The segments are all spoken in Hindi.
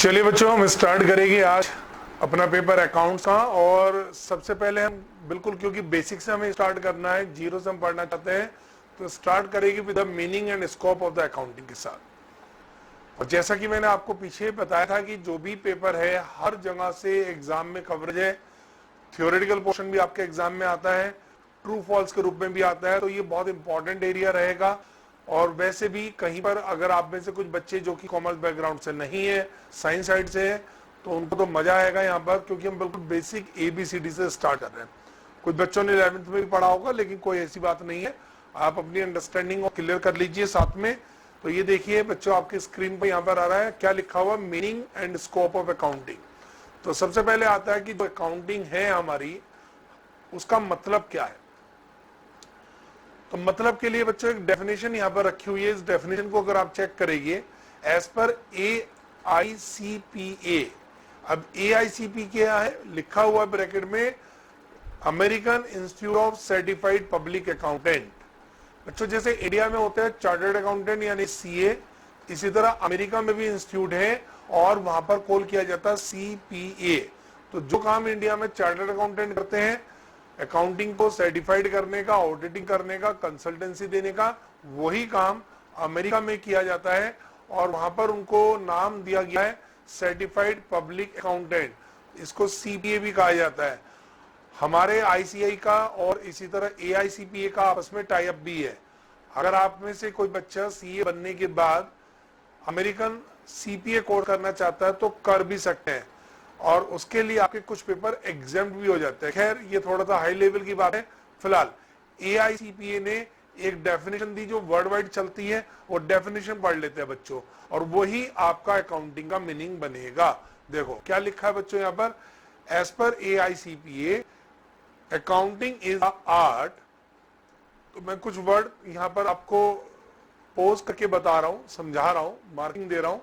चलिए बच्चों, हम स्टार्ट करेंगे आज अपना पेपर अकाउंट्स का। और सबसे पहले हम बिल्कुल, क्योंकि बेसिक से हमें स्टार्ट करना है, जीरो से हम पढ़ना चाहते हैं, तो स्टार्ट करेंगे with the meaning and scope of the accounting के साथ। और जैसा कि मैंने आपको पीछे बताया था कि जो भी पेपर है हर जगह से एग्जाम में कवरेज है। थियोरेटिकल पोर्शन भी आपके एग्जाम में आता है, ट्रू फॉल्स के रूप में भी आता है, तो ये बहुत इंपॉर्टेंट एरिया रहेगा। और वैसे भी कहीं पर अगर आप में से कुछ बच्चे जो कि कॉमर्स बैकग्राउंड से नहीं है, साइंस साइड से है, तो उनको तो मजा आएगा यहाँ पर, क्योंकि हम बिल्कुल बेसिक ABCD से स्टार्ट कर रहे हैं। कुछ बच्चों ने 11th में भी पढ़ा होगा, लेकिन कोई ऐसी बात नहीं है, आप अपनी अंडरस्टैंडिंग क्लियर कर लीजिए साथ में। तो ये देखिए बच्चों, आपकी स्क्रीन पर यहाँ पर आ रहा है क्या लिखा हुआ, meaning and scope of accounting. तो सबसे पहले आता है कि जो अकाउंटिंग है हमारी, उसका मतलब क्या है। तो मतलब के लिए बच्चों एक डेफिनेशन यहां पर रखी हुई है। इस डेफिनेशन को अगर आप चेक करेंगे, एज पर AICPA। अब AICPA क्या है, लिखा हुआ ब्रैकेट में American institute of certified public accountant. बच्चों जैसे इंडिया में होता है चार्टर्ड अकाउंटेंट यानी CA, इसी तरह अमेरिका में भी इंस्टीट्यूट है और वहां पर कॉल किया जाता है CPA। तो जो काम इंडिया में चार्टर्ड अकाउंटेंट करते हैं, अकाउंटिंग को सर्टिफाइड करने का, ऑडिटिंग करने का, कंसल्टेंसी देने का, वही काम अमेरिका में किया जाता है और वहां पर उनको नाम दिया गया है सर्टिफाइड पब्लिक अकाउंटेंट। इसको CPA भी कहा जाता है। हमारे ICAI का और इसी तरह AICPA का आपस में टाई अप भी है। अगर आप में से कोई बच्चा CA बनने के बाद अमेरिकन CPA कोर्स करना चाहता है तो कर भी सकते हैं, और उसके लिए आपके कुछ पेपर एग्जाम भी हो जाते हैं। खैर ये थोड़ा सा हाई लेवल की बात है। फिलहाल AICPA ने एक डेफिनेशन दी जो वर्ल्ड वाइड चलती है, वो डेफिनेशन पढ़ लेते हैं बच्चों, और वही आपका अकाउंटिंग का मीनिंग बनेगा। देखो क्या लिखा है बच्चों यहाँ पर, as per AICPA accounting is art. तो मैं कुछ वर्ड यहाँ पर आपको पोज करके बता रहा हूं, समझा रहा हूं, मार्किंग दे रहा हूं।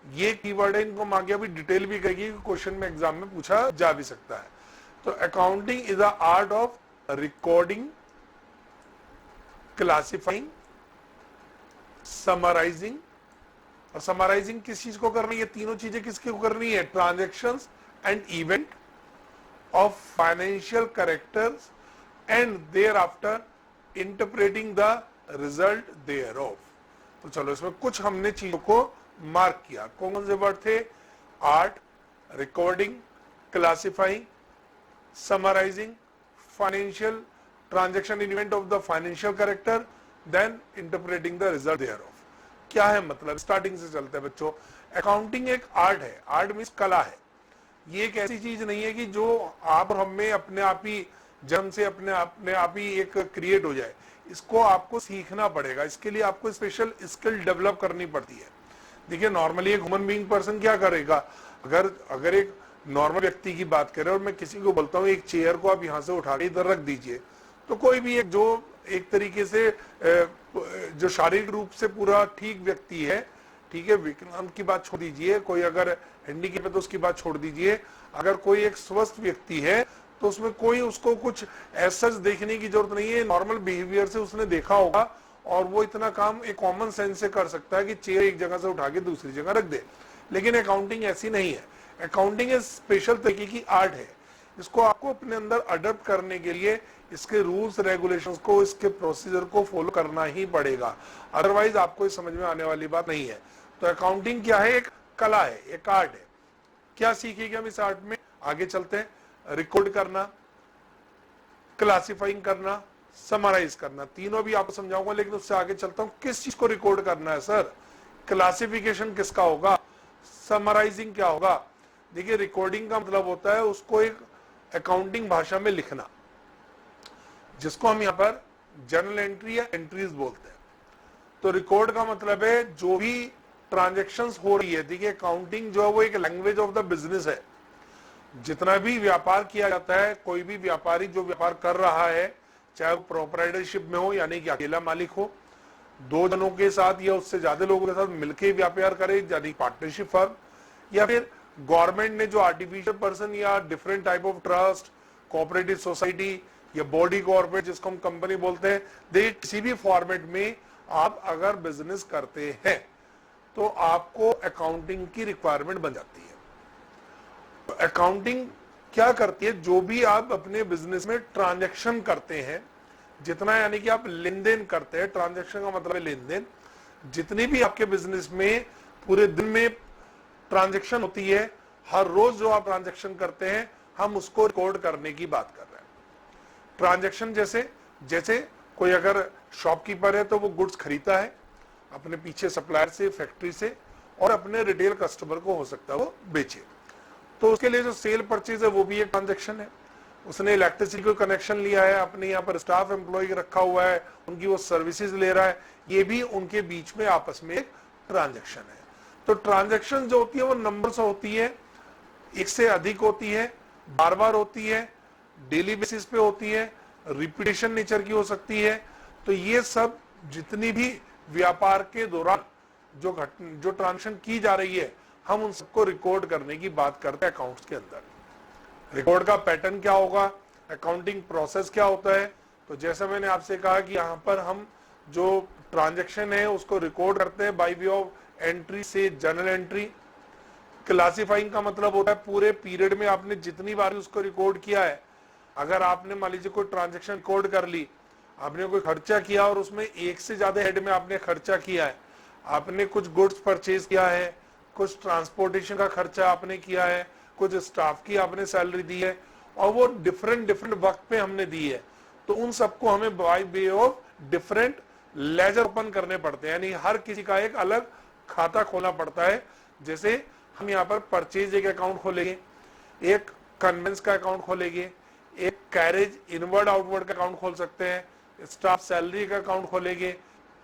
ये कीवर्ड है, इनको हम आगे अभी डिटेल भी करेंगे, क्वेश्चन में एग्जाम में पूछा जा भी सकता है। तो accounting is the art of recording, classifying, summarising. और समराइजिंग किस चीज को करनी है, ये तीनों चीजें किसकी को करनी है, transactions and event of financial characters and thereafter interpreting the result thereof. तो चलो इसमें कुछ हमने चीजों को मार्क किया। कौन से वर्ड थे, art, recording, classifying, summarising, financial transaction event of the financial character, then interpreting the result thereof. क्या है मतलब, स्टार्टिंग से चलते हैं बच्चों। अकाउंटिंग एक आर्ट है, आर्ट मीन्स कला है। ये एक ऐसी चीज नहीं है कि जो आप और हमें अपने आप ही जन्म से अपने आप ही एक क्रिएट हो जाए। इसको आपको सीखना पड़ेगा, इसके लिए आपको स्पेशल स्किल डेवलप करनी पड़ती है। देखिए नॉर्मली एक ह्यूमन बीइंग पर्सन क्या करेगा, अगर एक नॉर्मल व्यक्ति की बात करें और मैं किसी को बोलता हूँ एक चेयर को आप यहाँ से उठा के इधर रख दीजिए, तो कोई भी एक जो एक तरीके से जो शारीरिक रूप से पूरा ठीक व्यक्ति है, ठीक है, विकलांग की बात छोड़ दीजिए, कोई अगर हैंडीकैप है तो उसकी बात छोड़ दीजिए, अगर कोई एक स्वस्थ व्यक्ति है तो उसमें कोई उसको कुछ ऐसा देखने की जरूरत नहीं है। नॉर्मल बिहेवियर से उसने देखा होगा और वो इतना काम एक कॉमन सेंस से कर सकता है कि चेयर एक जगह से उठा के दूसरी जगह रख दे। लेकिन अकाउंटिंग ऐसी नहीं है। अकाउंटिंग एक स्पेशल तरीके की आर्ट है। इसको आपको अपने अंदर अडॉप्ट करने के लिए इसके रूल्स रेगुलेशंस को, इसके प्रोसीजर को फॉलो करना ही पड़ेगा, अदरवाइज आपको ये समझ में आने वाली बात नहीं है। तो अकाउंटिंग क्या है, एक कला है, एक आर्ट है। क्या सीखेंगे हम इस आर्ट में, आगे चलते हैं। रिकॉर्ड करना, क्लासिफाइंग करना, समराइज करना, तीनों भी आपको समझाऊंगा, लेकिन उससे आगे चलता हूं। किस चीज को रिकॉर्ड करना है सर, क्लासिफिकेशन किसका होगा, समराइजिंग क्या होगा। देखिए रिकॉर्डिंग का मतलब होता है उसको एक अकाउंटिंग भाषा में लिखना, जिसको हम यहाँ पर जर्नल एंट्री या एंट्रीज बोलते हैं। तो रिकॉर्ड का मतलब है जो भी ट्रांजेक्शन्स हो रही है। देखिए अकाउंटिंग जो है वो एक लैंग्वेज ऑफ द बिजनेस है। जितना भी व्यापार किया जाता है, कोई भी व्यापारी जो व्यापार कर रहा है, चाहे वो प्रोप्राइटरशिप में हो यानी कि अकेला मालिक हो, दो जनों के साथ या उससे ज्यादा लोगों के साथ मिलकर व्यापार करे यानी पार्टनरशिप फर्म, या फिर गवर्नमेंट ने जो आर्टिफिशियल पर्सन या different type of trust, cooperative society या बॉडी कॉर्पोरेट जिसको हम कंपनी बोलते हैं, देखिए किसी भी फॉर्मेट में आप अगर बिजनेस करते हैं तो आपको अकाउंटिंग की रिक्वायरमेंट बन जाती है। तो अकाउंटिंग क्या करती है, जो भी आप अपने बिजनेस में ट्रांजैक्शन करते हैं, जितना यानी कि आप लेन देन करते हैं, ट्रांजैक्शन का मतलब है लेन देन, जितनी भी आपके बिजनेस में पूरे दिन में ट्रांजैक्शन होती है, हर रोज जो आप ट्रांजैक्शन करते हैं, हम उसको रिकॉर्ड करने की बात कर रहे हैं। ट्रांजैक्शन जैसे जैसे कोई अगर शॉपकीपर है तो वो गुड्स खरीदता है अपने पीछे सप्लायर से, फैक्ट्री से, और अपने रिटेल कस्टमर को हो सकता है वो बेचे, तो उसके लिए जो सेल परचेज है वो भी एक ट्रांजैक्शन है। उसने इलेक्ट्रिसिटी को कनेक्शन लिया है, अपने यहाँ पर स्टाफ एम्प्लॉय रखा हुआ है, उनकी वो सर्विसेज ले रहा है, ये भी उनके बीच में आपस में एक ट्रांजैक्शन है। तो ट्रांजैक्शन जो होती है वो नंबर से होती है, एक से अधिक होती है, बार बार होती है, डेली बेसिस पे होती है, रिपीटेशन नेचर की हो सकती है। तो ये सब जितनी भी व्यापार के दौरान जो ट्रांजैक्शन की जा रही है, हम उन सबको रिकॉर्ड करने की बात करते हैं अकाउंट्स के अंदर। रिकॉर्ड का पैटर्न क्या होगा, अकाउंटिंग प्रोसेस क्या होता है, तो जैसा मैंने आपसे कहा कि यहाँ पर हम जो ट्रांजैक्शन है उसको रिकॉर्ड करते हैं बाय वे ऑफ एंट्री से जर्नल एंट्री। क्लासिफाइंग का मतलब होता है पूरे पीरियड में आपने जितनी बार उसको रिकॉर्ड किया है, अगर आपने मान लीजिए कोई ट्रांजैक्शन रिकॉर्ड कर ली, आपने कोई खर्चा किया और उसमें एक से ज्यादा हेड में आपने खर्चा किया है, आपने कुछ गुड्स परचेज किया है, कुछ ट्रांसपोर्टेशन का खर्चा आपने किया है, कुछ स्टाफ की आपने सैलरी दी है, और वो डिफरेंट वक्त पे हमने दी है, तो उन सबको हमें by way of different ledger open करने पड़ते हैं, यानी हर किसी का एक अलग खाता खोलना पड़ता है। जैसे हम यहाँ पर परचेज एक अकाउंट खोलेंगे, एक कन्वेंस का अकाउंट खोलेंगे, एक कैरेज इनवर्ड आउटवर्ड का अकाउंट खोल सकते हैं, स्टाफ सैलरी का अकाउंट खोलेंगे,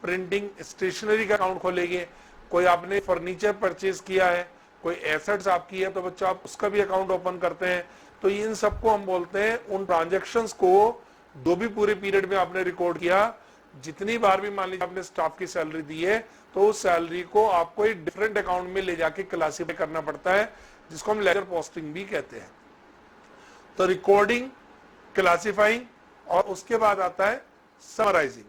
प्रिंटिंग स्टेशनरी का अकाउंट खोलेंगे, कोई आपने फर्नीचर परचेज किया है, कोई एसेट्स आपकी है तो बच्चों आप उसका भी अकाउंट ओपन करते हैं। तो इन सबको हम बोलते हैं, उन ट्रांजैक्शंस को जो भी पूरे पीरियड में आपने रिकॉर्ड किया, जितनी बार भी मान लीजिए आपने स्टाफ की सैलरी दी है, तो उस सैलरी को आपको एक डिफरेंट अकाउंट में ले जाके क्लासिफाई करना पड़ता है, जिसको हम लेजर पोस्टिंग भी कहते हैं। तो रिकॉर्डिंग, क्लासिफाइंग, और उसके बाद आता है समराइजिंग।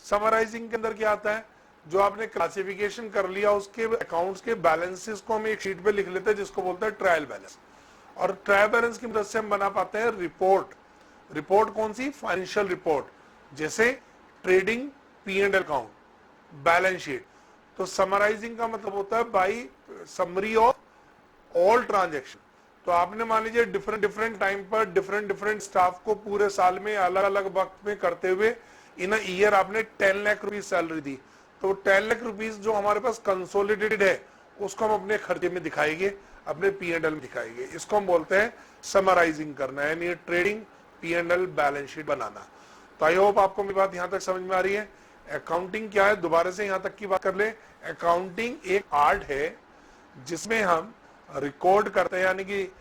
समराइजिंग के अंदर क्या आता है, जो आपने क्लासिफिकेशन कर लिया उसके अकाउंट्स के बैलेंसेस को हम एक शीट पे लिख लेते हैं, जिसको बोलते हैं ट्रायल बैलेंस। और ट्रायल बैलेंस की मदद से हम बना पाते हैं रिपोर्ट। रिपोर्ट कौन सी, फाइनेंशियल रिपोर्ट, जैसे trading P and account, balance sheet. तो समराइजिंग का मतलब होता है by summary of all transaction. तो आपने मान लीजिए डिफरेंट टाइम पर डिफरेंट स्टाफ को पूरे साल में अलग अलग वक्त में करते हुए इन ईयर आपने 10 लाख रुपीज सैलरी दी, तो 10 लाख रुपीज जो हमारे पास कंसोलिडेटेड है उसको हम अपने खर्चे में दिखाएंगे, अपने P&L में दिखाएंगे। इसको हम बोलते हैं समराइजिंग करना, यानी ट्रेडिंग P&L बैलेंस शीट बनाना। तो आई होप आपको मेरी बात यहां तक समझ में आ रही है। अकाउंटिंग क्या है, दोबारा से यहां तक की बात कर ले। अकाउंटिंग एक आर्ट है जिसमें हम रिकॉर्ड करते हैं, यानी कि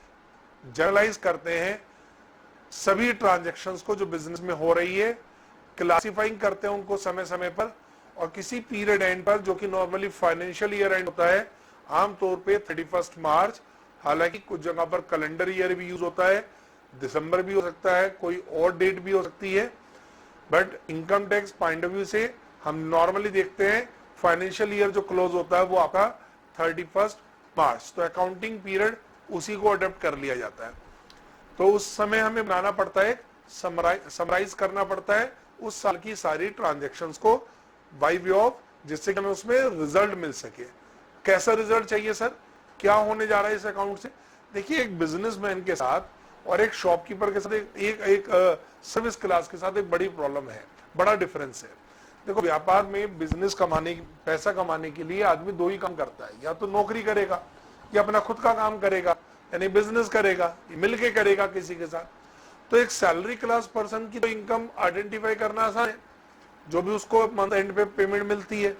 जर्नलाइज करते हैं सभी ट्रांजैक्शंस को जो बिजनेस में हो रही है, क्लासिफाइंग करते हैं उनको समय समय पर, और किसी पीरियड एंड पर, जो कि नॉर्मली फाइनेंशियल ईयर एंड होता है, आमतौर पे 31 मार्च, हालांकि कुछ जगह पर कैलेंडर ईयर भी यूज होता है, दिसंबर भी हो सकता है, कोई और डेट भी हो सकती है, but income tax point of view से हम नॉर्मली देखते हैं फाइनेंशियल ईयर जो क्लोज होता है वो आपका 31 मार्च। तो अकाउंटिंग पीरियड उसी को अडॉप्ट कर लिया जाता है। तो उस समय हमें बनाना पड़ता है, समराइज करना पड़ता है उस साल की सारी ट्रांजैक्शंस को बाय वे ऑफ, जिससे कि हमें उसमें रिजल्ट मिल सके। कैसा रिजल्ट चाहिए सर, क्या होने जा रहा है इस अकाउंट से? देखिए, एक बिजनेसमैन के साथ और एक शॉपकीपर के साथ एक सर्विस क्लास के साथ एक बड़ी प्रॉब्लम है, बड़ा डिफरेंस है। देखो, व्यापार में बिजनेस कमाने, पैसा कमाने के लिए आदमी दो ही काम करता है, या तो नौकरी करेगा या अपना खुद का काम करेगा, यानी बिजनेस करेगा, मिलके करेगा किसी के साथ। तो एक सैलरी क्लास पर्सन की तो इनकम आइडेंटिफाई करना आसान है, जो भी उसको मंथ एंड पे पेमेंट मिलती है,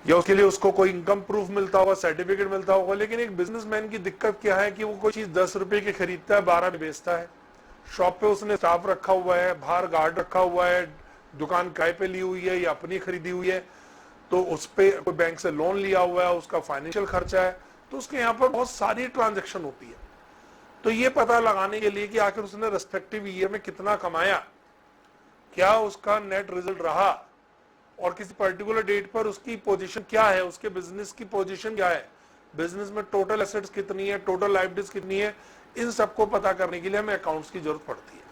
या उसके लिए उसको कोई इनकम प्रूफ मिलता होगा, सर्टिफिकेट मिलता होगा। लेकिन एक बिजनेसमैन की दिक्कत क्या है कि वो कोई चीज 10 रुपए की खरीदता है, 12 में बेचता है। शॉप पे उसने स्टाफ रखा हुआ है, बाहर गार्ड रखा हुआ है, दुकान किराए पे ली हुई है या अपनी खरीदी हुई है, तो उस पे कोई बैंक से लोन लिया हुआ है, उसका फाइनेंशियल खर्चा है, तो उसके यहाँ पर बहुत सारी ट्रांजेक्शन होती है। तो ये पता लगाने के लिए कि आखिर उसने रेस्पेक्टिव ईयर में कितना कमाया, क्या उसका नेट रिजल्ट रहा, और किसी पर्टिकुलर डेट पर उसकी पोजीशन क्या है, उसके बिजनेस की पोजीशन क्या है, बिजनेस में टोटल एसेट्स कितनी है, टोटल लायबिलिटीज कितनी है, इन सबको पता करने के लिए हमें अकाउंट्स की जरूरत पड़ती है।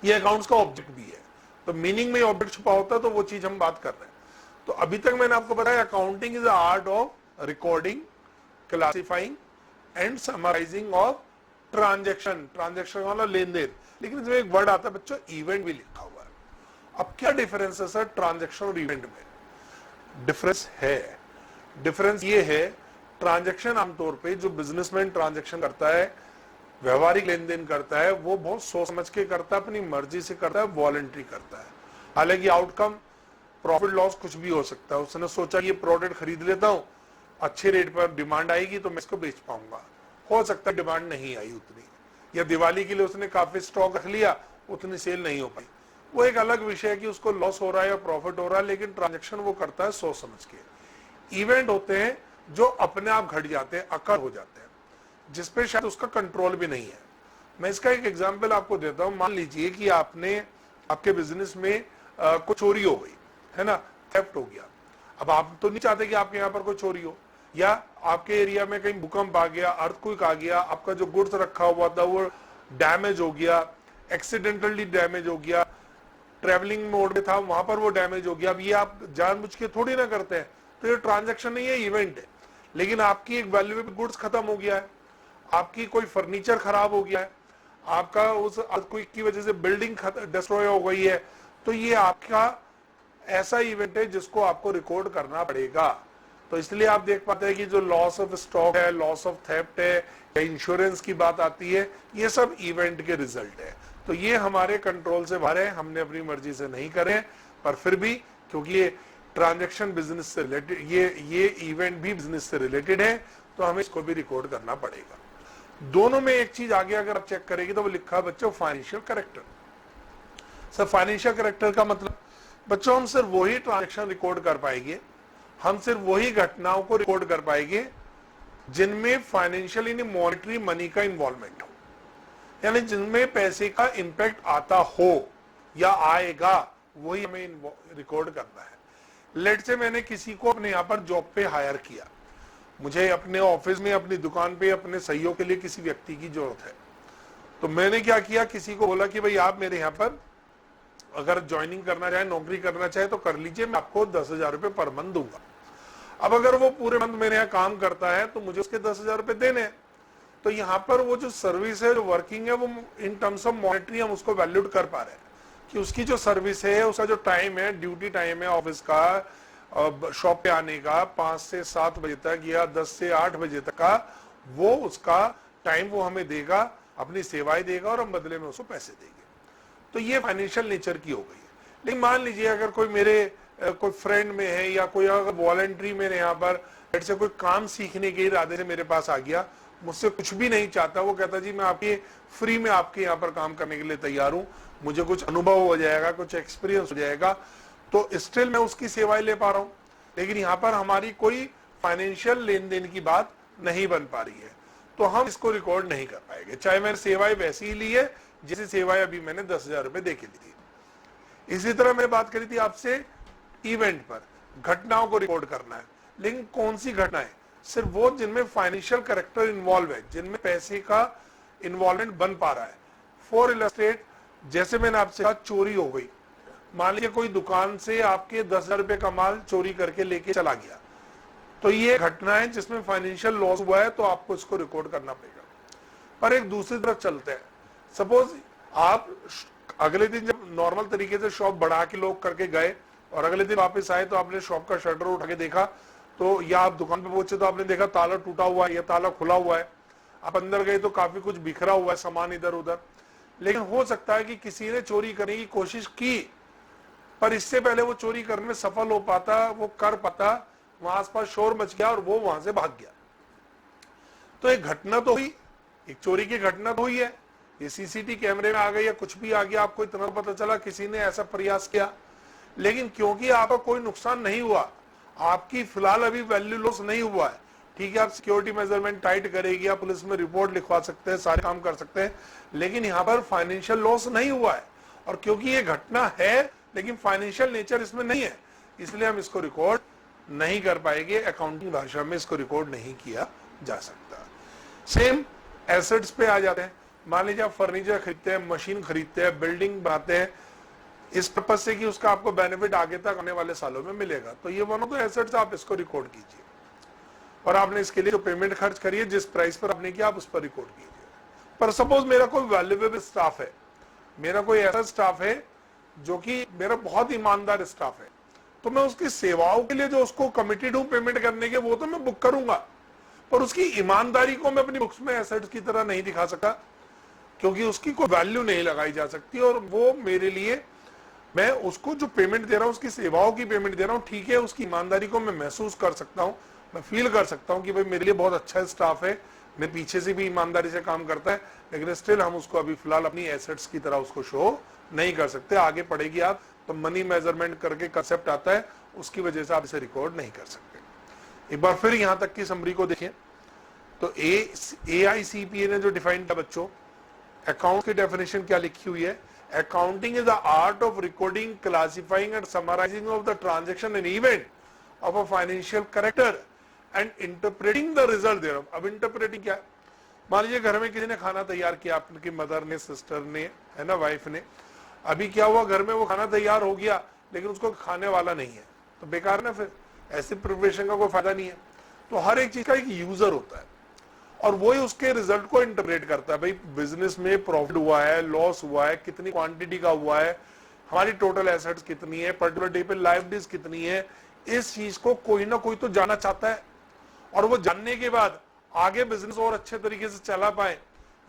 ये अकाउंट्स का ऑब्जेक्ट भी है, तो मीनिंग में ऑब्जेक्ट छुपा होता है, तो वो चीज हम बात कर रहे हैं। तो अभी तक मैंने आपको बताया accounting is art of recording, classifying and summarising of transaction, transaction वाला लेन देन, लेकिन इसमें एक वर्ड आता है बच्चों इवेंट भी लिखा हुआ है। अब क्या डिफरेंस है सर ट्रांजेक्शन और इवेंट में? डिफरेंस है, डिफरेंस ये है, ट्रांजेक्शन आमतौर पे जो बिजनेसमैन ट्रांजेक्शन करता है, व्यवहारिक लेन देन करता है, वो बहुत सोच समझ के करता है, अपनी मर्जी से करता है, वॉलंटरी करता है। हालांकि आउटकम प्रॉफिट लॉस कुछ भी हो सकता है। उसने सोचा ये प्रोडक्ट खरीद लेता हूं, अच्छे रेट पर डिमांड आएगी तो मैं इसको बेच पाऊंगा, हो सकता है डिमांड नहीं आई उतनी, या दिवाली के लिए उसने काफी स्टॉक रख लिया, उतनी सेल नहीं हो पाई, वो एक अलग विषय है कि उसको लॉस हो रहा है या प्रॉफिट हो रहा है, लेकिन ट्रांजेक्शन वो करता है सोच समझ के। इवेंट होते हैं जो अपने आप घट जाते हैं, अकर हो जाते हैं, जिसपे शायद उसका कंट्रोल भी नहीं है। मैं इसका एक एग्जांपल आपको देता हूं। मान लीजिए कि आपने आपके बिजनेस में कुछ चोरी हो गई है ना, थेफ्ट हो गया। अब आप तो नहीं चाहते कि आपके यहाँ पर कोई चोरी हो, या आपके एरिया में कहीं भूकंप आ गया, अर्थक्वेक आ गया, आपका जो गुड्स रखा हुआ था वो डैमेज हो गया, एक्सीडेंटली डैमेज हो गया, ट्रेवलिंग मोड में था वहां पर वो डैमेज हो गया। अब ये आप जानबूझ के थोड़ी ना करते हैं, तो ये ट्रांजैक्शन नहीं है, इवेंट है। लेकिन आपकी एक वैल्यूएबल गुड्स खत्म हो गया है, आपकी कोई फर्नीचर खराब हो गया है, आपका उस अर्थक्वेक की वजह से बिल्डिंग डिस्ट्रॉय हो गई है, तो ये आपका ऐसा इवेंट है जिसको आपको रिकॉर्ड करना पड़ेगा। तो इसलिए आप देख पाते हैं कि जो लॉस ऑफ स्टॉक है, लॉस ऑफ थेफ्ट है, या इंश्योरेंस की बात आती है, ये सब इवेंट के रिजल्ट है। तो ये हमारे कंट्रोल से बाहर है, हमने अपनी मर्जी से नहीं करे, पर फिर भी क्योंकि ये ट्रांजैक्शन बिजनेस से रिलेटेड, ये इवेंट भी बिजनेस से रिलेटेड है, तो हमें इसको भी रिकॉर्ड करना पड़ेगा। दोनों में एक चीज आगे अगर आप चेक करेंगे तो वो लिखा है बच्चों financial character. Sir financial character का मतलब बच्चों हम सिर्फ वही ट्रांजैक्शन रिकॉर्ड कर पाएंगे, हम सिर्फ वही घटनाओं को रिकॉर्ड कर पाएंगे जिनमें फाइनेंशियल यानी मॉनेटरी मनी का इन्वॉल्वमेंट हो, यानी जिनमें पैसे का इंपैक्ट आता हो या आएगा, वही हमें रिकॉर्ड करना है। लेट से मैंने किसी को अपने यहाँ पर जॉब पे हायर किया, मुझे अपने ऑफिस में, अपनी दुकान पे, अपने सहयोग के लिए किसी व्यक्ति की जरूरत है, तो मैंने क्या किया, किसी को बोला कि भाई आप मेरे यहाँ पर अगर ज्वाइनिंग करना चाहे, नौकरी करना चाहे तो कर लीजिए, मैं आपको 10,000 रुपए पर मंथ दूंगा। अब अगर वो पूरे मंथ मेरे यहाँ काम करता है तो मुझे उसके 10,000 रुपए देने हैं। तो यहाँ पर वो जो सर्विस है, जो वर्किंग है, वो इन टर्म्स ऑफ मॉनेटरी हम उसको वैल्यूड कर पा रहे हैं कि उसकी जो सर्विस है, उसका जो टाइम है, ड्यूटी टाइम है ऑफिस का, शॉप पे आने का 5 से 7 बजे तक या 10 से 8 बजे तक का, वो उसका टाइम वो हमें देगा, अपनी सेवाएं देगा और हम बदले में उसको पैसे देंगे। तो ये फाइनेंशियल नेचर की हो गई है। लेकिन मान लीजिए अगर कोई मेरे कोई फ्रेंड में है, या कोई अगर वॉलंटरी मेरे यहाँ पर से कोई काम सीखने के इरादे से मेरे पास आ गया, मुझसे कुछ भी नहीं चाहता, वो कहता जी मैं आपके फ्री में आपके यहाँ पर काम करने के लिए तैयार हूँ, मुझे कुछ अनुभव हो जाएगा, कुछ एक्सपीरियंस हो जाएगा, तो स्टिल मैं उसकी सेवाएं ले पा रहा हूँ। लेकिन यहाँ पर हमारी कोई फाइनेंशियल लेन देन की बात नहीं बन पा रही है, तो हम इसको रिकॉर्ड नहीं कर पाएंगे, चाहे मैंने सेवाएं वैसी ही ली है जैसी सेवाएं अभी मैंने 10,000 रुपए दे के ली थी। इसी तरह मैंने बात करी थी आपसे इवेंट पर, घटनाओं को रिकॉर्ड करना है, लेकिन कौन सी घटनाएं? सिर्फ वो जिनमें फाइनेंशियल कैरेक्टर इन्वॉल्व है, जिनमें पैसे का इन्वॉल्वमेंट बन पा रहा है। फॉर इलस्ट्रेट, जैसे मैंने आपसे कहा चोरी हो गई, मान लीजिए कोई दुकान से आपके 10,000 रुपए का माल चोरी करके लेके चला गया, तो ये घटना है जिसमें फाइनेंशियल लॉस हुआ है, तो आपको इसको रिकॉर्ड करना पड़ेगा। पर एक दूसरी तरफ चलते हैं, सपोज आप अगले दिन जब नॉर्मल तरीके से शॉप बढ़ा के लोग करके गए और अगले दिन वापस आए तो आपने शॉप का शटर उठा के देखा, तो या आप दुकान पे पहुंचे तो आपने देखा ताला टूटा हुआ है या ताला खुला हुआ है, आप अंदर गए तो काफी कुछ बिखरा हुआ है, सामान इधर उधर। लेकिन हो सकता है कि किसी ने चोरी करने की कोशिश की, पर इससे पहले वो चोरी करने में सफल हो पाता, वो कर पाता, वहां आसपास शोर मच गया और वो वहां से भाग गया। तो एक घटना तो हुई, एक चोरी की घटना तो हुई है, ये सीसीटीवी कैमरे में आ गई या कुछ भी आ गया, आपको इतना पता चला किसी ने ऐसा प्रयास किया, लेकिन क्योंकि आपका कोई नुकसान नहीं हुआ, आपकी फिलहाल अभी वैल्यू लॉस नहीं हुआ है, ठीक है, आप सिक्योरिटी मेजरमेंट टाइट करेगी, आप पुलिस में रिपोर्ट लिखवा सकते हैं, सारे काम कर सकते हैं, लेकिन यहाँ पर फाइनेंशियल लॉस नहीं हुआ है। और क्योंकि ये घटना है लेकिन फाइनेंशियल नेचर इसमें नहीं है, इसलिए हम इसको रिकॉर्ड नहीं कर पाएंगे, अकाउंटिंग भाषा में इसको रिकॉर्ड नहीं किया जा सकता। सेम एसेट्स पे आ जाते हैं। मान लीजिए आप फर्नीचर खरीदते हैं, मशीन खरीदते हैं, बिल्डिंग बनाते हैं इस पर्पज से कि उसका आपको बेनिफिट आगे तक आने वाले सालों में मिलेगा, तो ये वन ऑफ द एसेट्स, आप इसको रिकॉर्ड कीजिए और आपने इसके लिए जो पेमेंट खर्च करी है, जिस प्राइस पर आपने किया, आप उस पर रिकॉर्ड कीजिए। पर सपोज मेरा कोई वैल्यूएबल स्टाफ है, मेरा कोई ऐसा स्टाफ है जो कि मेरा बहुत ईमानदार स्टाफ है, तो मैं उसकी सेवाओं के लिए जो उसको कमिटेड हूं पेमेंट करने के, वो तो मैं बुक करूंगा, पर उसकी ईमानदारी को मैं अपनी बुक्स में एसेट्स की तरह नहीं दिखा सका, क्योंकि उसकी कोई वैल्यू नहीं लगाई जा सकती। और वो मेरे लिए, मैं उसको जो पेमेंट दे रहा हूं, उसकी सेवाओं की पेमेंट दे रहा हूं, ठीक है, उसकी ईमानदारी को मैं महसूस कर सकता हूं, मैं फील कर सकता हूं कि भाई मेरे लिए बहुत अच्छा स्टाफ है, मेरे पीछे से भी ईमानदारी से काम करता है, लेकिन स्टिल हम उसको अभी फिलहाल अपनी एसेट्स की तरह उसको शो नहीं कर सकते। आगे पढ़ेगी आप तो मनी मेजरमेंट करके कंसेप्ट आता है, उसकी वजह से आप इसे रिकॉर्ड नहीं कर सकते। एक बार फिर यहां तक की समरी को देखिए तो AICPA ने जो डिफाइन किया बच्चों, अकाउंट की डेफिनेशन क्या लिखी हुई है, accounting is the art of recording, classifying and summarising of the transaction and event of a financial character and interpreting the result thereof. अब इंटरप्रेटिंग क्या है, मान लीजिए घर में किसी ने खाना तैयार किया, आपकी मदर ने, सिस्टर ने, है ना, वाइफ ने, अभी क्या हुआ, घर में वो खाना तैयार हो गया लेकिन उसको खाने वाला नहीं है, तो बेकार ना, फिर ऐसी प्रिपरेशन का कोई फायदा नहीं है। तो हर एक चीज का एक यूजर होता है और वही उसके रिजल्ट को इंटरप्रेट करता है, भाई बिजनेस में प्रॉफिट हुआ है, लॉस हुआ है, कितनी क्वांटिटी का हुआ है, हमारी टोटल एसेट्स कितनी है, पर्टिकुलर डे पे लायबिलिटीज कितनी है, इस चीज को कोई ना कोई तो जानना चाहता है। और वो जानने के बाद आगे बिजनेस और अच्छे तरीके से चला पाए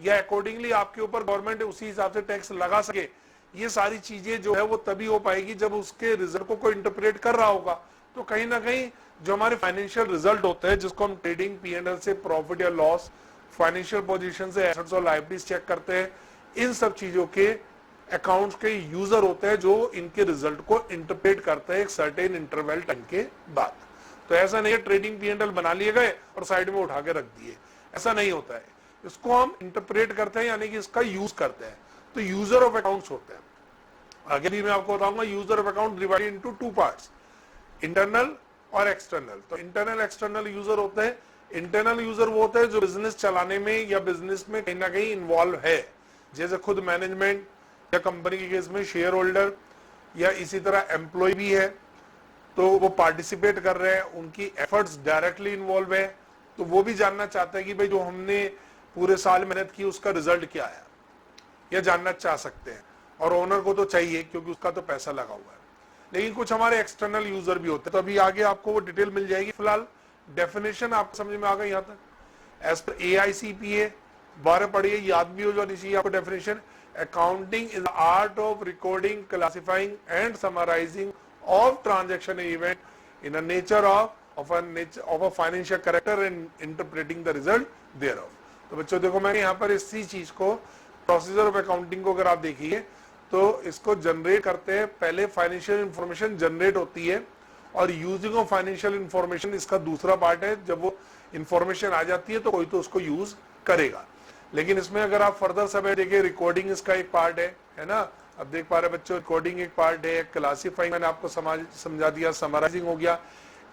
या अकॉर्डिंगली आपके ऊपर गवर्नमेंट उसी हिसाब से टैक्स लगा सके, ये सारी चीजें जो है वो तभी हो पाएगी जब उसके रिजल्ट को कोई इंटरप्रेट कर रहा होगा। तो कहीं ना कहीं जो हमारे फाइनेंशियल रिजल्ट होते हैं, जिसको हम ट्रेडिंग, P&L से प्रॉफिट या लॉस, फाइनेंशियल पोजीशन से एसेट्स और लायबिलिटीज चेक करते हैं, इन सब चीजों के अकाउंट्स के यूजर होते हैं जो इनके रिजल्ट को इंटरप्रेट करते हैं एक सर्टेन इंटरवल टाइम के बाद। तो ऐसा नहीं है ट्रेडिंग P&L बना लिए गए और साइड में उठा के रख दिए, ऐसा नहीं होता है। इसको हम इंटरप्रेट करते हैं, यानी कि इसका यूज करते हैं। तो यूजर ऑफ अकाउंट्स होते हैं। आगे भी मैं आपको बताऊंगा, user of account divided into two parts, internal और एक्सटर्नल। तो इंटरनल एक्सटर्नल यूजर होते हैं। इंटरनल यूजर वो होते हैं जो बिजनेस चलाने में या बिजनेस में कहीं ना कहीं इन्वॉल्व है, जैसे खुद मैनेजमेंट या कंपनी के केस में शेयर होल्डर या इसी तरह एम्प्लॉय भी है, तो वो पार्टिसिपेट कर रहे हैं, उनकी एफर्ट्स डायरेक्टली इन्वॉल्व है, तो वो भी जानना चाहते हैं कि भाई जो हमने पूरे साल मेहनत की उसका रिजल्ट क्या है, या जानना चाह सकते हैं। और ओनर को तो चाहिए क्योंकि उसका तो पैसा लगा हुआ है। लेकिन कुछ हमारे एक्सटर्नल यूजर भी होते हैं, तो अभी आगे आपको वो डिटेल मिल जाएगी। फिलहाल डेफिनेशन आपको समझ में आ गई यहाँ तक। एज पर AICPA 12 पढ़िए, याद भी हो जानी चाहिए आपको definition. Accounting is the art of recording, classifying and summarising of transaction event in a nature of a financial character and interpreting the result thereof। तो बच्चों देखो, मैंने यहाँ पर इसी चीज को, प्रोसीजर ऑफ अकाउंटिंग को अगर आप देखिए तो इसको जनरेट करते हैं, पहले फाइनेंशियल इंफॉर्मेशन जनरेट होती है और यूजिंग ऑफ फाइनेंशियल इंफॉर्मेशन इसका दूसरा पार्ट है। जब वो इंफॉर्मेशन आ जाती है तो कोई तो उसको यूज करेगा। लेकिन इसमें अगर आप फर्दर सब देखिए, रिकॉर्डिंग इसका एक पार्ट है ना, अब देख पा रहे बच्चों, रिकॉर्डिंग एक पार्ट है, क्लासिफाइंग मैंने आपको समझा दिया, समराइजिंग हो गया,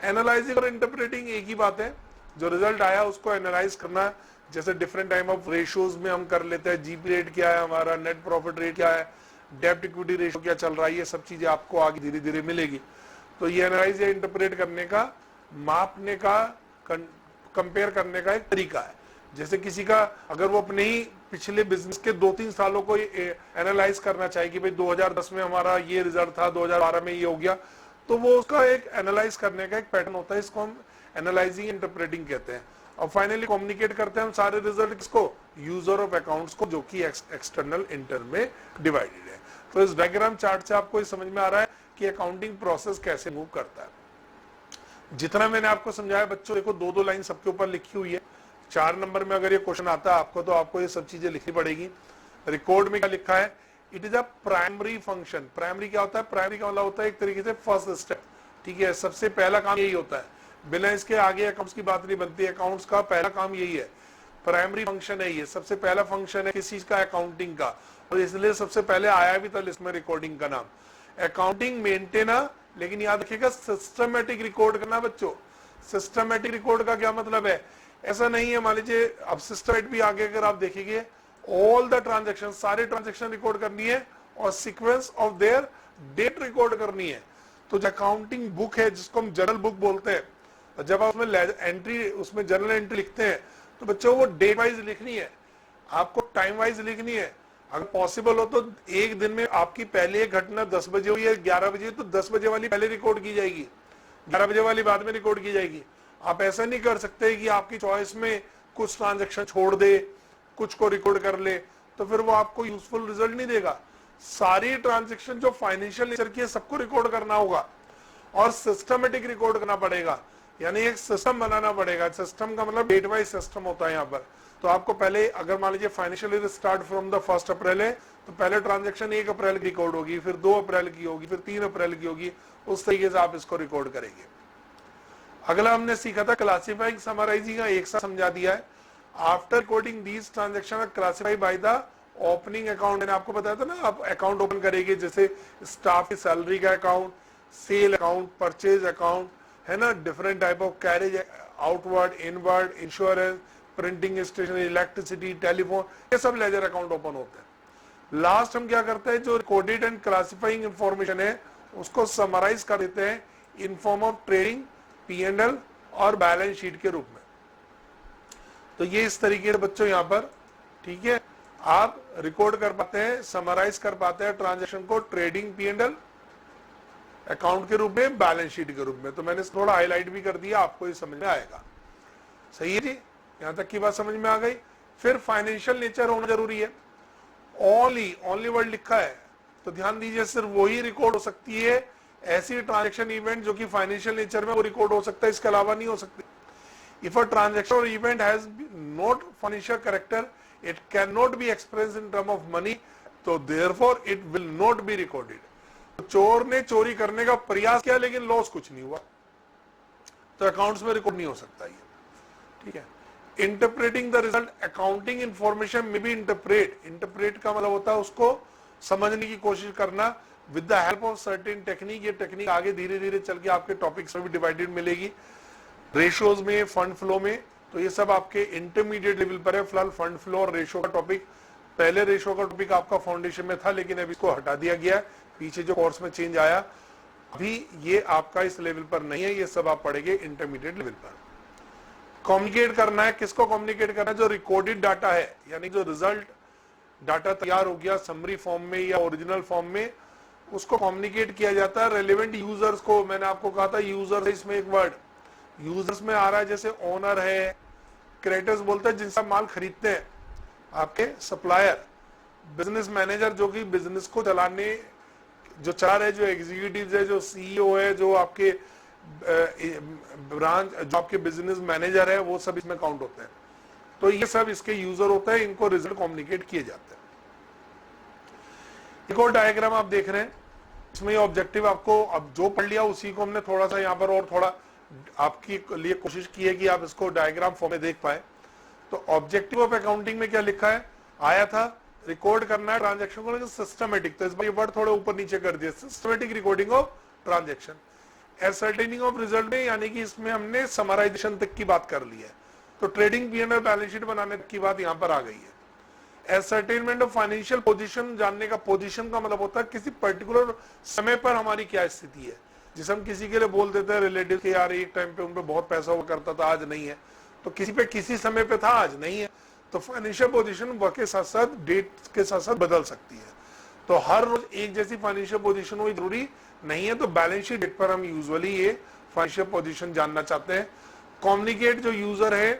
एनालाइजिंग और इंटरप्रेटिंग एक ही बात है। जो रिजल्ट आया उसको एनालाइज करना, जैसे डिफरेंट टाइप ऑफ रेशियोज में हम कर लेते हैं, जीपी रेट क्या है हमारा, नेट प्रॉफिट रेट क्या है, डेब्ट इक्विटी रेशियो क्या चल रहा है, ये सब चीजें आपको आगे धीरे धीरे मिलेगी। तो ये एनालाइज या इंटरप्रेट करने का, मापने का, कंपेयर करने का एक तरीका है। जैसे किसी का, अगर वो अपने ही पिछले बिजनेस के 2-3 सालों को एनालाइज करना चाहिए कि भाई 2010 में हमारा ये रिजल्ट था, 2012 में ये हो गया, तो वो उसका एक एनालाइज करने का एक पैटर्न होता है, इसको हम एनालाइजिंग इंटरप्रेटिंग कहते हैं। और फाइनली कम्युनिकेट करते हैं हम सारे रिजल्ट किसको, यूजर ऑफ अकाउंट्स को, जो कि एक्सटर्नल इंटर में डिवाइडेड है। तो इस डायग्राम चार्ट से आपको समझ में आ रहा है कि अकाउंटिंग प्रोसेस कैसे मूव करता है। जितना मैंने आपको समझाया बच्चों, देखो 2-2 लाइन सबके ऊपर लिखी हुई है। 4 नंबर में अगर ये क्वेश्चन आता है आपको, तो आपको ये सब चीजें लिखनी पड़ेगी। रिकॉर्ड में क्या लिखा है, it is a primary function. Primary क्या होता है, प्राइमरी का मतलब होता है एक तरीके से फर्स्ट स्टेप, ठीक है, सबसे पहला काम यही होता है, बिना इसके आगे अकाउंट्स की बात नहीं बनती। अकाउंट्स का पहला काम यही है, प्राइमरी फंक्शन है ये, सबसे पहला फंक्शन है किस चीज का, अकाउंटिंग का, और इसलिए सबसे पहले आया भी था लिस्ट में रिकॉर्डिंग का नाम। अकाउंटिंग मेंटेन अ लेकिन याद रखिएगा सिस्टमेटिक रिकॉर्ड करना बच्चों। सिस्टमेटिक रिकॉर्ड का क्या मतलब है, ऐसा नहीं है मान लीजिए अब सिस्टमेटिक भी आगे अगर आप देखेंगे ऑल द ट्रांजेक्शन, सारे ट्रांजेक्शन रिकॉर्ड करनी है और sequence of their date record करनी है। तो जो अकाउंटिंग बुक है जिसको हम जर्नल बुक बोलते हैं, तो जब आप उसमें एंट्री, उसमें जर्नल एंट्री लिखते हैं तो बच्चों वो डे वाइज लिखनी है, आपको टाइम वाइज लिखनी है। अगर पॉसिबल हो तो एक दिन में आपकी पहली एक घटना 10 बजे हुई है 11 बजे, तो 10 बजे वाली पहले रिकॉर्ड की जाएगी, 11 बजे वाली बाद में रिकॉर्ड की जाएगी। आप ऐसा नहीं कर सकते कि आपकी चॉइस में कुछ ट्रांजेक्शन छोड़ दे, कुछ को रिकॉर्ड कर ले, तो फिर वो आपको यूजफुल रिजल्ट नहीं देगा। सारी ट्रांजेक्शन जो फाइनेंशियल नेचर की है सबको रिकॉर्ड करना होगा और सिस्टमेटिक रिकॉर्ड करना पड़ेगा, यानी एक सिस्टम बनाना पड़ेगा। सिस्टम का मतलब डेट वाइज सिस्टम होता है यहाँ पर। तो आपको पहले अगर मान लीजिए financial year start from the 1 अप्रैल है, तो पहले ट्रांजेक्शन 1 अप्रैल की रिकॉर्ड होगी, फिर 2 अप्रैल की होगी, फिर 3 अप्रैल की होगी, उस तरीके से आप इसको रिकॉर्ड करेंगे। अगला हमने सीखा था क्लासिफाइंग समराइजिंग, एक साथ समझा दिया है। After recording these transaction classify by the opening account, मैंने आपको बताया था ना, आप अकाउंट ओपन करेंगे जैसे स्टाफ की सैलरी का account, sale account, purchase account, है ना, different type of carriage, outward, inward, insurance, printing stationery, electricity, telephone, ये सब लेजर अकाउंट ओपन होते हैं। लास्ट हम क्या करते हैं, जो रिकॉर्डेड एंड क्लासिफाइंग इंफॉर्मेशन है उसको समराइज कर देते हैं in form of trading, P&L और बैलेंस शीट के रूप में। तो ये इस तरीके से बच्चों यहाँ पर, ठीक है, आप रिकॉर्ड कर पाते हैं, समराइज कर पाते हैं ट्रांजेक्शन को ट्रेडिंग, P&L अकाउंट के रूप में, बैलेंस शीट के रूप में। तो मैंने थोड़ा हाईलाइट भी कर दिया, आपको ये समझ में आएगा। सही है जी, यहां तक की बात समझ में आ गई। फिर फाइनेंशियल नेचर होना जरूरी है। ओनली वर्ड लिखा है तो ध्यान दीजिए, सिर्फ वही रिकॉर्ड हो सकती है ऐसी ट्रांजेक्शन इवेंट जो कि फाइनेंशियल नेचर में वो रिकॉर्ड हो सकता है, इसके अलावा नहीं हो सकती। इफ अ ट्रांजेक्शन और event has not financial character, it can not be express in term of money, तो therefore it will not be recorded. तो चोर ने चोरी करने का प्रयास किया लेकिन लॉस कुछ नहीं हुआ, तो अकाउंट्स में रिकॉर्ड नहीं हो सकता ये, ठीक है। Interpreting the result, accounting information में भी इंटरप्रेट का मतलब होता है उसको समझने की कोशिश करना with the help of certain technique. ये टेक्निक आगे धीरे धीरे चल के आपके टॉपिक्स में भी डिवाइडेड मिलेगी, रेशियोज में, फंड फ्लो में। तो ये सब आपके इंटरमीडिएट लेवल पर है। फिलहाल फंड फ्लो और रेशियो का टॉपिक, पहले रेशियो का टॉपिक आपका फाउंडेशन में था लेकिन अभी इसको हटा दिया गया है, पीछे जो कोर्स में चेंज आया, अभी ये आपका इस लेवल पर नहीं है, ये सब आप पढ़ेंगे इंटरमीडिएट लेवल पर। कम्युनिकेट करना है, किसको कम्युनिकेट करना है, जो रिकॉर्डेड डाटा है, यानी जो रिजल्ट डाटा तैयार हो गया समरी फॉर्म में या ओरिजिनल फॉर्म में, उसको कम्युनिकेट किया जाता है रेलेवेंट यूजर्स को। मैंने आपको कहा था यूजर है, इसमें एक वर्ड यूजर्स में आ रहा है, जैसे ओनर है, क्रेडिटर्स बोलते हैं जिनसे माल खरीदते हैं, आपके सप्लायर, बिजनेस मैनेजर जो कि बिजनेस को चलाने, जो चला रहे, जो एग्जीक्यूटिव है, जो सीईओ है, जो आपके ब्रांच, जो आपके बिजनेस मैनेजर है, वो सब इसमें काउंट होते हैं। तो ये सब इसके यूजर होते हैं, इनको रिजल्ट कम्युनिकेट किए जाते हैं। एक और डायग्राम आप देख रहे हैं, इसमें ऑब्जेक्टिव आपको अब जो पढ़ लिया उसी को हमने थोड़ा सा यहाँ पर और थोड़ा आपके लिए कोशिश की है कि आप इसको डायग्राम फॉर्म में देख पाए। तो ऑब्जेक्टिव ऑफ अकाउंटिंग में क्या लिखा है, आया था रिकॉर्ड करना है ट्रांजेक्शन को, लेकिन सिस्टमेटिक, तो इस बार ये वर्ड थोड़े ऊपर नीचे कर दिया, systematic recording of transaction. Ascertaining of result में, यानी कि इसमें हमने समराइजेशन तक की बात कर ली है, तो ट्रेडिंग P&L बैलेंस शीट बनाने की बात यहाँ पर आ गई है। एसर्टेनमेंट ऑफ फाइनेंशियल पोजीशन, जानने का, पोजीशन का मतलब होता है किसी पर्टिकुलर समय पर हमारी क्या स्थिति है। जिसे हम किसी के लिए बोल देते हैं रिलेटिव के, यार एक टाइम पे उन पे बहुत पैसा हुआ करता था, आज नहीं है, तो किसी पे किसी समय पे था, आज नहीं है। तो फाइनेंशियल पोजीशन वक्त के साथ साथ, डेट के साथ साथ बदल सकती है। तो हर रोज एक जैसी फाइनेंशियल पोजीशन हो जरूरी नहीं है। तो बैलेंस शीट डेट पर हम यूजुअली ये फाइनेंशियल पोजीशन जानना चाहते हैं। कम्युनिकेट, जो यूजर है,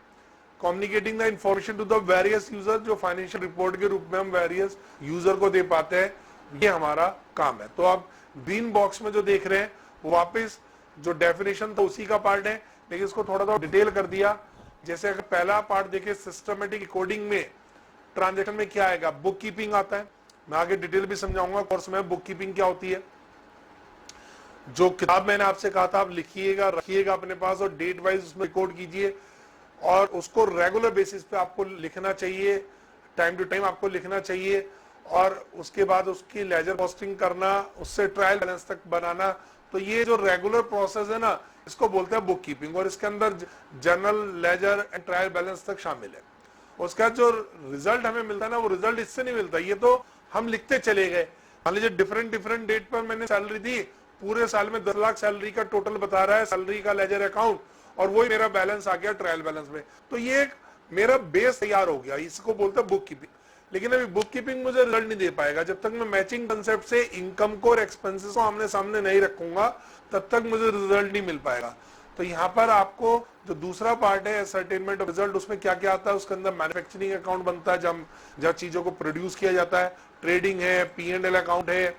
communicating the information to the various user, जो फाइनेंशियल रिपोर्ट के रूप में हम वेरियस यूजर को दे पाते हैं, ये हमारा काम है। तो आप ग्रीन बॉक्स में जो देख रहे हैं वो वापस जो डेफिनेशन था उसी का पार्ट है, लेकिन इसको थोड़ा सा डिटेल कर दिया। जैसे अगर पहला पार्ट देखें, सिस्टमेटिक रिकॉर्डिंग में ट्रांजेक्शन में क्या आएगा, बुक कीपिंग आता है। मैं आगे डिटेल भी समझाऊंगा कोर्स में बुक कीपिंग क्या होती है। जो किताब मैंने आपसे कहा था आप लिखिएगा, रखिएगा अपने पास और डेट वाइज उसमें रिकॉर्ड कीजिए, और उसको रेगुलर बेसिस पे आपको लिखना चाहिए, टाइम टू टाइम आपको लिखना चाहिए, और उसके बाद उसकी लेजर कॉस्टिंग करना, उससे ट्रायल बैलेंस तक बनाना, तो ये जो रेगुलर प्रोसेस है ना, इसको बोलते हैं बुक कीपिंग, और इसके अंदर journal, ledger and trial balance तक शामिल है। उसका जो रिजल्ट हमें मिलता है ना, वो रिजल्ट इससे नहीं मिलता, ये तो हम लिखते चले गए। मान लीजिए डिफरेंट डिफरेंट डेट पर मैंने सैलरी दी, पूरे साल में 10 लाख सैलरी का टोटल बता रहा है सैलरी का लेजर अकाउंट, और वही मेरा बैलेंस आ गया ट्रायल बैलेंस में, तो ये एक मेरा बेस तैयार हो गया, इसको बोलते हैं बुक कीपिंग। लेकिन अभी बुक कीपिंग मुझे रिजल्ट नहीं दे पाएगा जब तक मैं मैचिंग कंसेप्ट से इनकम को और एक्सपेंसेस को आमने सामने नहीं रखूंगा, तब तक मुझे रिजल्ट नहीं मिल पाएगा। तो यहाँ पर आपको जो दूसरा पार्ट है असर्टेनमेंट ऑफ रिजल्ट, उसमें क्या क्या आता है, उसके अंदर मैन्युफैक्चरिंग अकाउंट बनता है जब चीजों को प्रोड्यूस किया जाता है, ट्रेडिंग है, P&L अकाउंट है,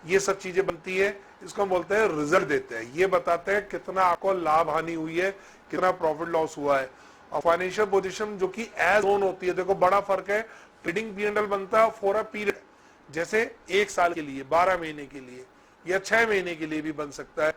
ये सब चीजें बनती है, इसको हम बोलते हैं रिजल्ट देते हैं। ये बताते हैं कितना आपको लाभ हानि हुई है, कितना प्रॉफिट लॉस हुआ है। और फाइनेंशियल पोजीशन जो कि एज ओन होती है, देखो बड़ा फर्क है, ट्रेडिंग P&L बनता है फॉर अ पीरियड, जैसे 1 साल के लिए, 12 महीने के लिए, या 6 महीने के लिए भी बन सकता है।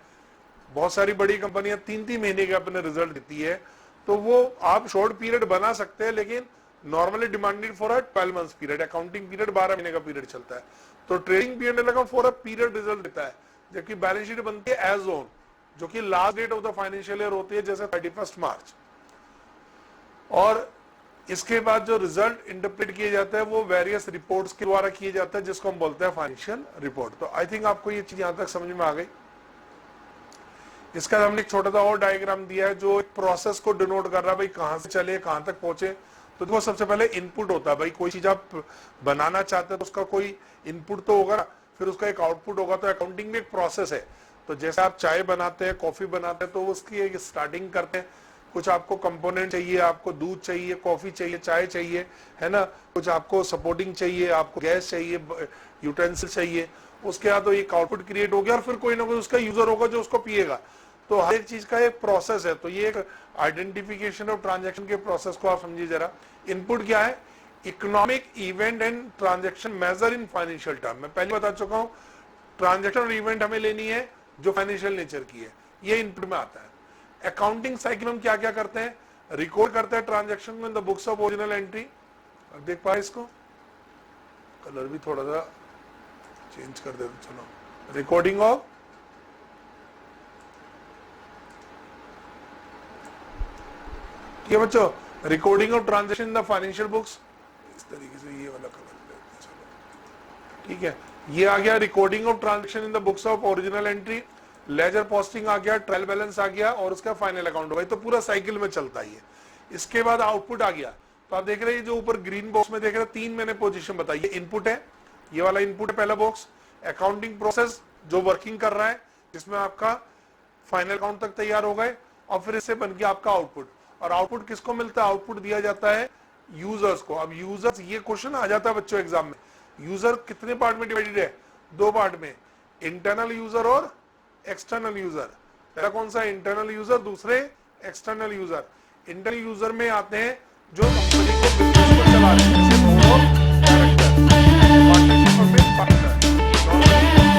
बहुत सारी बड़ी कंपनियां 3-3 महीने के अपने रिजल्ट देती है, तो वो आप शॉर्ट पीरियड बना सकते हैं, लेकिन normally demanded for a 12 months period, accounting period 12 महीने का पीरियड चलता है। तो trading P&L account for a period result देता है, जबकि बैलेंस शीट बनती है एज ओन, जो कि last date of the financial year होती है, जैसे 31 मार्च। और इसके बाद जो रिजल्ट इंटरप्रेट किए जाते हैं वो वेरियस रिपोर्ट्स के द्वारा किए जाते हैं, जिसको हम बोलते हैं फाइनेंशियल रिपोर्ट। तो आई थिंक आपको ये चीज यहां तक समझ में आ गई। इसका हमने एक छोटा सा और डायग्राम दिया है जो एक प्रोसेस को डिनोट कर रहा है, भाई कहां से चले कहां तक पहुंचे। तो देखो सबसे पहले इनपुट होता है, भाई कोई चीज आप बनाना चाहते हैं तो उसका कोई इनपुट तो होगा, फिर उसका एक आउटपुट होगा। तो अकाउंटिंग में एक प्रोसेस है, तो जैसे आप चाय बनाते हैं, कॉफी बनाते हैं, तो उसकी एक स्टार्टिंग करते हैं, कुछ आपको कंपोनेंट चाहिए, आपको दूध चाहिए, कॉफी चाहिए, चाय चाहिए, है ना, कुछ आपको सपोर्टिंग चाहिए, आपको गैस चाहिए, यूटेंसिल चाहिए, उसके बाद तो एक आउटपुट क्रिएट हो गया, और फिर कोई ना कोई उसका यूजर होगा जो उसको पिएगा। तो हर एक चीज का एक प्रोसेस है। तो ये एक आइडेंटिफिकेशन ऑफ ट्रांजैक्शन के प्रोसेस को आप समझिए जरा। इनपुट क्या है, economic event and transaction measure in financial term. मैं पहले बता चुका हूं, ट्रांजैक्शन और इवेंट हमें लेनी है जो फाइनेंशियल नेचर की है, ये इनपुट में आता है। अकाउंटिंग साइकिल हम क्या क्या करते हैं, रिकॉर्ड करते हैं ट्रांजैक्शन को इन the books of original entry. देख पाए इसको, कलर भी थोड़ा सा चेंज कर देते, चलो। रिकॉर्डिंग ऑफ ये बच्चों, recording of transaction in the financial books, इस तरीके से ये वाला कलर देते हैं, चलो ठीक है। ये आ गया recording of transaction in the books of original entry, ledger posting आ गया, ट्रायल बैलेंस आ गया, और उसका फाइनल अकाउंट होगा। तो पूरा साइकिल में चलता है ये। इसके बाद आउटपुट आ गया, तो आप देख रहे हैं जो ऊपर ग्रीन बॉक्स में देख रहे हैं, 3 मैंने पोजीशन बताई। ये इनपुट है, ये वाला इनपुट है पहला बॉक्स। अकाउंटिंग प्रोसेस जो वर्किंग कर रहा है, जिसमें आपका फाइनल अकाउंट तक तैयार हो गए, और फिर इससे बन गया आपका आउटपुट। और आउटपुट किसको मिलता है, आउटपुट दिया जाता है यूजर्स को। अब यूजर्स, ये क्वेश्चन आ जाता है बच्चों एग्जाम में, यूजर कितने पार्ट में डिवाइडेड है, 2 पार्ट में, इंटरनल यूजर और एक्सटर्नल यूजर। पहला कौन सा, इंटरनल यूजर, दूसरे एक्सटर्नल यूजर। इंटरनल यूजर में आते हैं जो कंपनी को, बिजनेस को चला रहे हैं, जैसे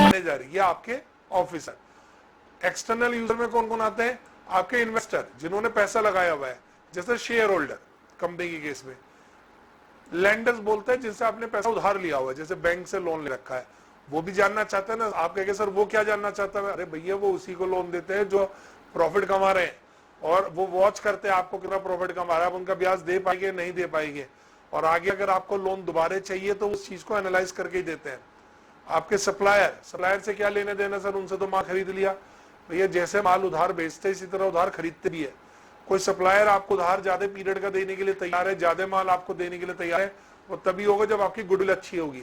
मैनेजर, ये आपके ऑफिसर। एक्सटर्नल यूजर में कौन कौन आते हैं, आपके इन्वेस्टर, जिन्होंने पैसा लगाया हुआ है, जैसे शेयर होल्डर कंपनी के केस में। लैंडर्स बोलते हैं जिनसे आपने पैसा उधार लिया हुआ है, जैसे बैंक से लोन ले रखा है, वो भी जानना चाहते हैं ना। आप कहेंगे सर वो क्या जानना चाहता है, अरे भैया वो उसी को लोन देते हैं जो प्रॉफिट कमा रहे हैं, और वो वॉच करते हैं आपको कितना प्रॉफिट कमा रहा है, आप उनका ब्याज दे पाएंगे नहीं दे पाएंगे, और आगे अगर आपको लोन दोबारा चाहिए तो उस चीज को एनालाइज करके ही देते हैं। आपके सप्लायर से क्या लेने देना सर, उनसे तो माल खरीद लिया। भैया जैसे माल उधार बेचते इसी तरह उधार खरीदते भी है। कोई सप्लायर आपको उधार ज्यादा पीरियड का देने के लिए तैयार है, ज्यादा माल आपको देने के लिए तैयार है, वो तभी होगा जब आपकी गुडविल अच्छी होगी।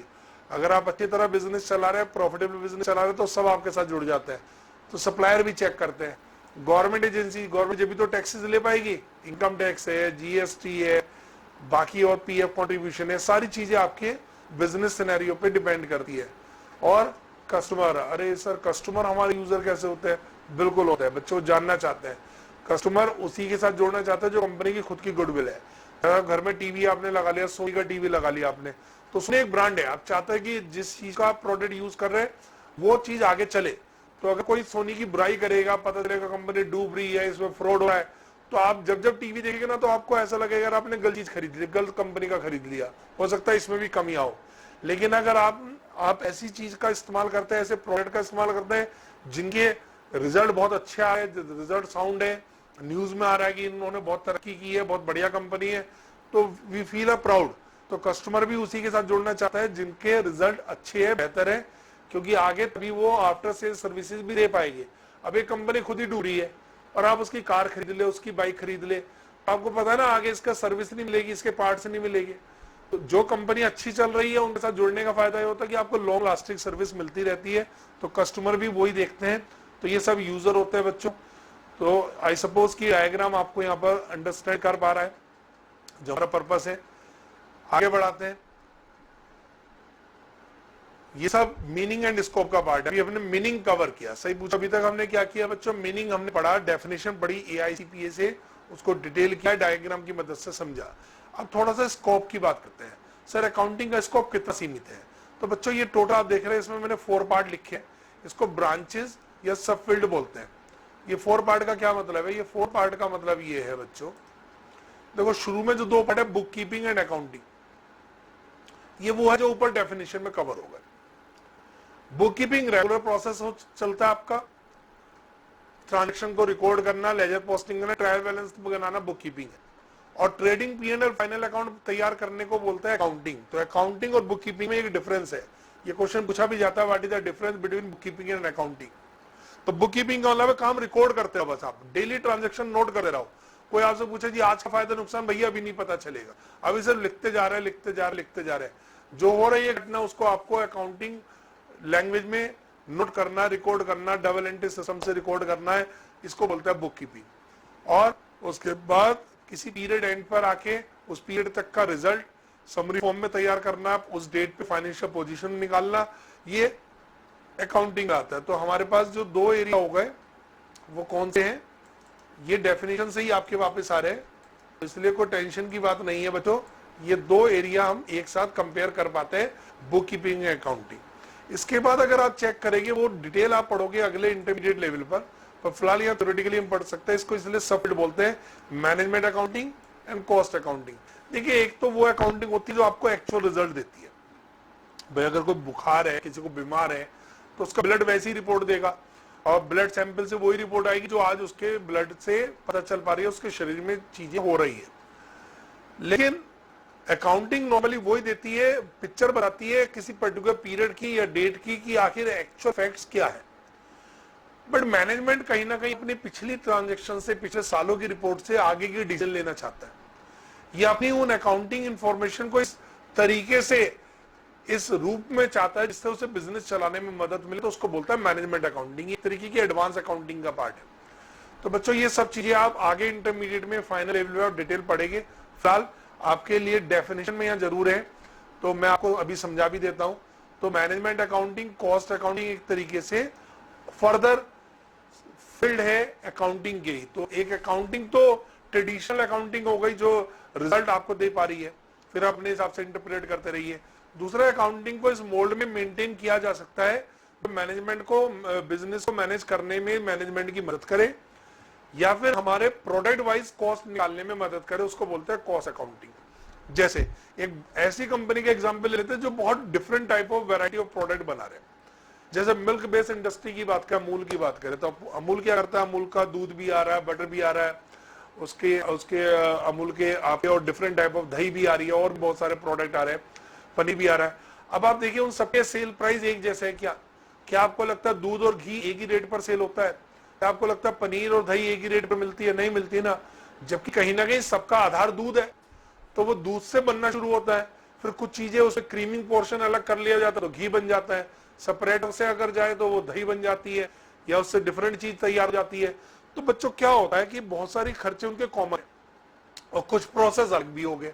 अगर आप अच्छी तरह बिजनेस चला रहे हैं, प्रॉफिटेबल बिजनेस चला रहे हैं, तो सब आपके साथ जुड़ जाते हैं। तो सप्लायर भी चेक करते हैं। गवर्नमेंट एजेंसी, गवर्नमेंट जब भी तो टैक्सेस ले पाएगी, इनकम टैक्स है, जीएसटी है, बाकी और पीएफ कंट्रीब्यूशन है, सारी चीजें आपके बिजनेस सिनेरियो पे डिपेंड करती है। और कस्टमर, अरे सर कस्टमर हमारे यूजर कैसे होते हैं, बिल्कुल होते हैं बच्चों, जानना चाहते हैं। कस्टमर उसी के साथ जोड़ना चाहते हैं जो कंपनी की खुद की गुडविल है। अगर घर में टीवी आपने लगा लिया, सोनी का टीवी लगा लिया आपने, तो उसमें एक ब्रांड है, आप चाहते हैं कि जिस चीज का आप प्रोडक्ट यूज कर रहे हैं वो चीज आगे चले। तो अगर कोई सोनी की बुराई करेगा, पता चलेगा कंपनी डूब रही है, इसमें फ्रॉड हो रहा है, तो आप जब टीवी देखेंगे ना, तो आपको ऐसा लगेगा यार आपने गलत चीज खरीद ली, गलत कंपनी का खरीद लिया, हो सकता है इसमें भी कमी आओ। लेकिन अगर आप ऐसी चीज का इस्तेमाल करते हैं, ऐसे प्रोडक्ट का इस्तेमाल करते हैं जिनके रिजल्ट बहुत अच्छा है, रिजल्ट साउंड है, न्यूज में आ रहा है कि इन्होंने बहुत तरक्की की है, बहुत बढ़िया कंपनी है, तो वी फील अ प्राउड। तो कस्टमर भी उसी के साथ जुड़ना चाहता है जिनके रिजल्ट अच्छे है, बेहतर है, क्योंकि आगे तभी वो आफ्टर सेल सर्विसेज भी दे पाएंगे। अब एक कंपनी खुद ही डूब रही है और आप उसकी कार खरीद ले, उसकी बाइक खरीद ले, आपको पता है ना आगे इसका सर्विस नहीं मिलेगी, इसके पार्ट्स नहीं मिलेंगे। तो जो कंपनी अच्छी चल रही है उनके साथ जुड़ने का फायदा ये होता है कि आपको लॉन्ग लास्टिंग सर्विस मिलती रहती है, तो कस्टमर भी वही देखते हैं। तो ये सब यूजर होते हैं बच्चों। तो आई सपोज कि डायग्राम आपको यहाँ पर अंडरस्टैंड कर पा रहा है, जो हमारा पर्पस है। आगे बढ़ाते हैं। ये सब मीनिंग एंड स्कोप का पार्ट है। अभी हमने मीनिंग कवर किया, सही पूछा। अभी तक हमने क्या किया बच्चों? मीनिंग हमने पढ़ा, डेफिनेशन पढ़ी AICPA से, उसको डिटेल किया, डायग्राम की मदद से समझा। अब थोड़ा सा स्कोप की बात करते हैं। सर अकाउंटिंग का स्कोप कितना सीमित है? तो बच्चों ये टोटल आप देख रहे हैं, इसमें मैंने 4 पार्ट लिखे हैं। इसको ब्रांचेस या सब फील्ड बोलते हैं। ये 4 पार्ट का क्या मतलब है? ये 4 पार्ट का मतलब ये है बच्चों, देखो शुरू में जो 2 पार्ट है, बुक कीपिंग एंड अकाउंटिंग, ये वो है जो ऊपर डेफिनेशन में कवर होगा। बुक कीपिंग रेगुलर प्रोसेस चलता है आपका, ट्रांजेक्शन को रिकॉर्ड करना, लेजर पोस्टिंग करना, ट्रायल बैलेंस बनाना बुक कीपिंग है। और ट्रेडिंग P&L फाइनल अकाउंट तैयार करने को बोलता है अकाउंटिंग। तो अकाउंटिंग और बुक कीपिंग में एक डिफरेंस है। ये क्वेश्चन पूछा भी जाता है, what is the difference between book keeping and accounting. तो बुक कीपिंग का मतलब काम रिकॉर्ड करते हो, बस आप डेली ट्रांजेक्शन नोट कर रहे हो। कोई आपसे पूछे जी आज का फायदा नुकसान, भैया अभी नहीं पता चलेगा, अभी सिर्फ लिखते जा रहे हैं, लिखते जा रहे, लिखते जा रहे हैं। जो हो रही है घटना उसको आपको अकाउंटिंग लैंग्वेज में नोट करना, रिकॉर्ड करना, डबल एंट्री सिस्टम से रिकॉर्ड करना है, इसको बोलता है बुक कीपिंग। और उसके बाद किसी पीरियड एंड पर आके उस पीरियड तक का रिजल्ट समरी फॉर्म में तैयार करना, उस डेट पे फाइनेंशियल पोजीशन निकालना, ये अकाउंटिंग आता है। तो हमारे पास जो 2 एरिया हो गए वो कौन से हैं? ये डेफिनेशन से ही आपके वापस आ रहे हैं, इसलिए कोई टेंशन की बात नहीं है बच्चों। ये 2 एरिया हम एक साथ कंपेयर कर पाते हैं, बुक कीपिंग एंड अकाउंटिंग। इसके बाद अगर आप चेक करेंगे, वो डिटेल आप पढ़ोगे अगले इंटरमीडिएट लेवल पर फिलहाल यहाँ थ्योरेटिकली हम पढ़ सकते हैं। इसको इसलिए सब फील्ड बोलते हैं, management accounting and cost accounting. देखिए एक तो वो अकाउंटिंग होती है जो आपको एक्चुअल रिजल्ट देती है। भाई अगर कोई बुखार है, किसी को बीमार है, तो उसका ब्लड वैसी रिपोर्ट देगा, और ब्लड सैंपल से वही रिपोर्ट आएगी जो आज उसके ब्लड से पता चल पा रही है उसके शरीर में चीजें हो रही है। लेकिन अकाउंटिंग नॉर्मली वही देती है, पिक्चर बताती है किसी पर्टिकुलर पीरियड की या डेट की कि आखिर एक्चुअल फैक्ट्स क्या है। बट मैनेजमेंट कहीं ना कहीं अपनी पिछली ट्रांजैक्शन से, पिछले सालों की रिपोर्ट से आगे की डिसीजन लेना चाहता है, या अपनी उन अकाउंटिंग इंफॉर्मेशन को इस तरीके से, इस रूप में चाहता है जिससे उसे बिजनेस चलाने में मदद मिले, तो उसको बोलता है मैनेजमेंट अकाउंटिंग। एक तरीके की एडवांस अकाउंटिंग का पार्ट है। तो बच्चों ये सब चीजें आप आगे इंटरमीडिएट में फाइनल लेवल में आप डिटेल पढ़ेंगे। फिलहाल आपके लिए डेफिनेशन में यहाँ जरूर है, तो मैं आपको अभी समझा भी देता हूं। तो मैनेजमेंट अकाउंटिंग, कॉस्ट अकाउंटिंग एक तरीके से फर्दर फील्ड है अकाउंटिंग की। तो एक अकाउंटिंग तो ट्रेडिशनल अकाउंटिंग हो गई जो रिजल्ट आपको दे पा रही है, फिर अपने हिसाब से इंटरप्रेट करते रहिए। दूसरा अकाउंटिंग को इस मोल्ड में मेंटेन किया जा सकता है तो मैनेजमेंट को, बिजनेस को मैनेज करने में मैनेजमेंट की मदद करे, या फिर हमारे प्रोडक्ट वाइज कॉस्ट निकालने में मदद करे, उसको बोलते हैं कॉस्ट अकाउंटिंग। जैसे एक ऐसी कंपनी का एग्जांपल लेते हैं जो बहुत different type of variety of product बना रहे हैं। जैसे मिल्क बेस्ड इंडस्ट्री की बात करें, अमूल की बात करें, तो अमूल क्या करता है? अमूल का दूध भी आ रहा है, बटर भी आ रहा है, उसके उसके अमूल के आपके और डिफरेंट टाइप ऑफ दही भी आ रही है, और बहुत सारे प्रोडक्ट आ रहे हैं, पनीर भी आ रहा है। अब आप देखिए उन सबके सेल प्राइस एक जैसे है क्या? क्या आपको लगता है दूध और घी एक ही रेट पर सेल होता है? क्या आपको लगता है पनीर और दही एक ही रेट पर मिलती है? नहीं मिलती ना। जबकि कहीं ना कहीं सबका आधार दूध है, तो वो दूध से बनना शुरू होता है, फिर कुछ चीजें उससे क्रीमिंग पोर्शन अलग कर लिया जाता है तो घी बन जाता है, सेपरेट से अगर जाए तो वो दही बन जाती है, या उससे डिफरेंट चीज तैयार हो जाती है। तो बच्चों क्या होता है कि बहुत सारी खर्चे उनके कॉमन है और कुछ प्रोसेस अलग भी हो गए।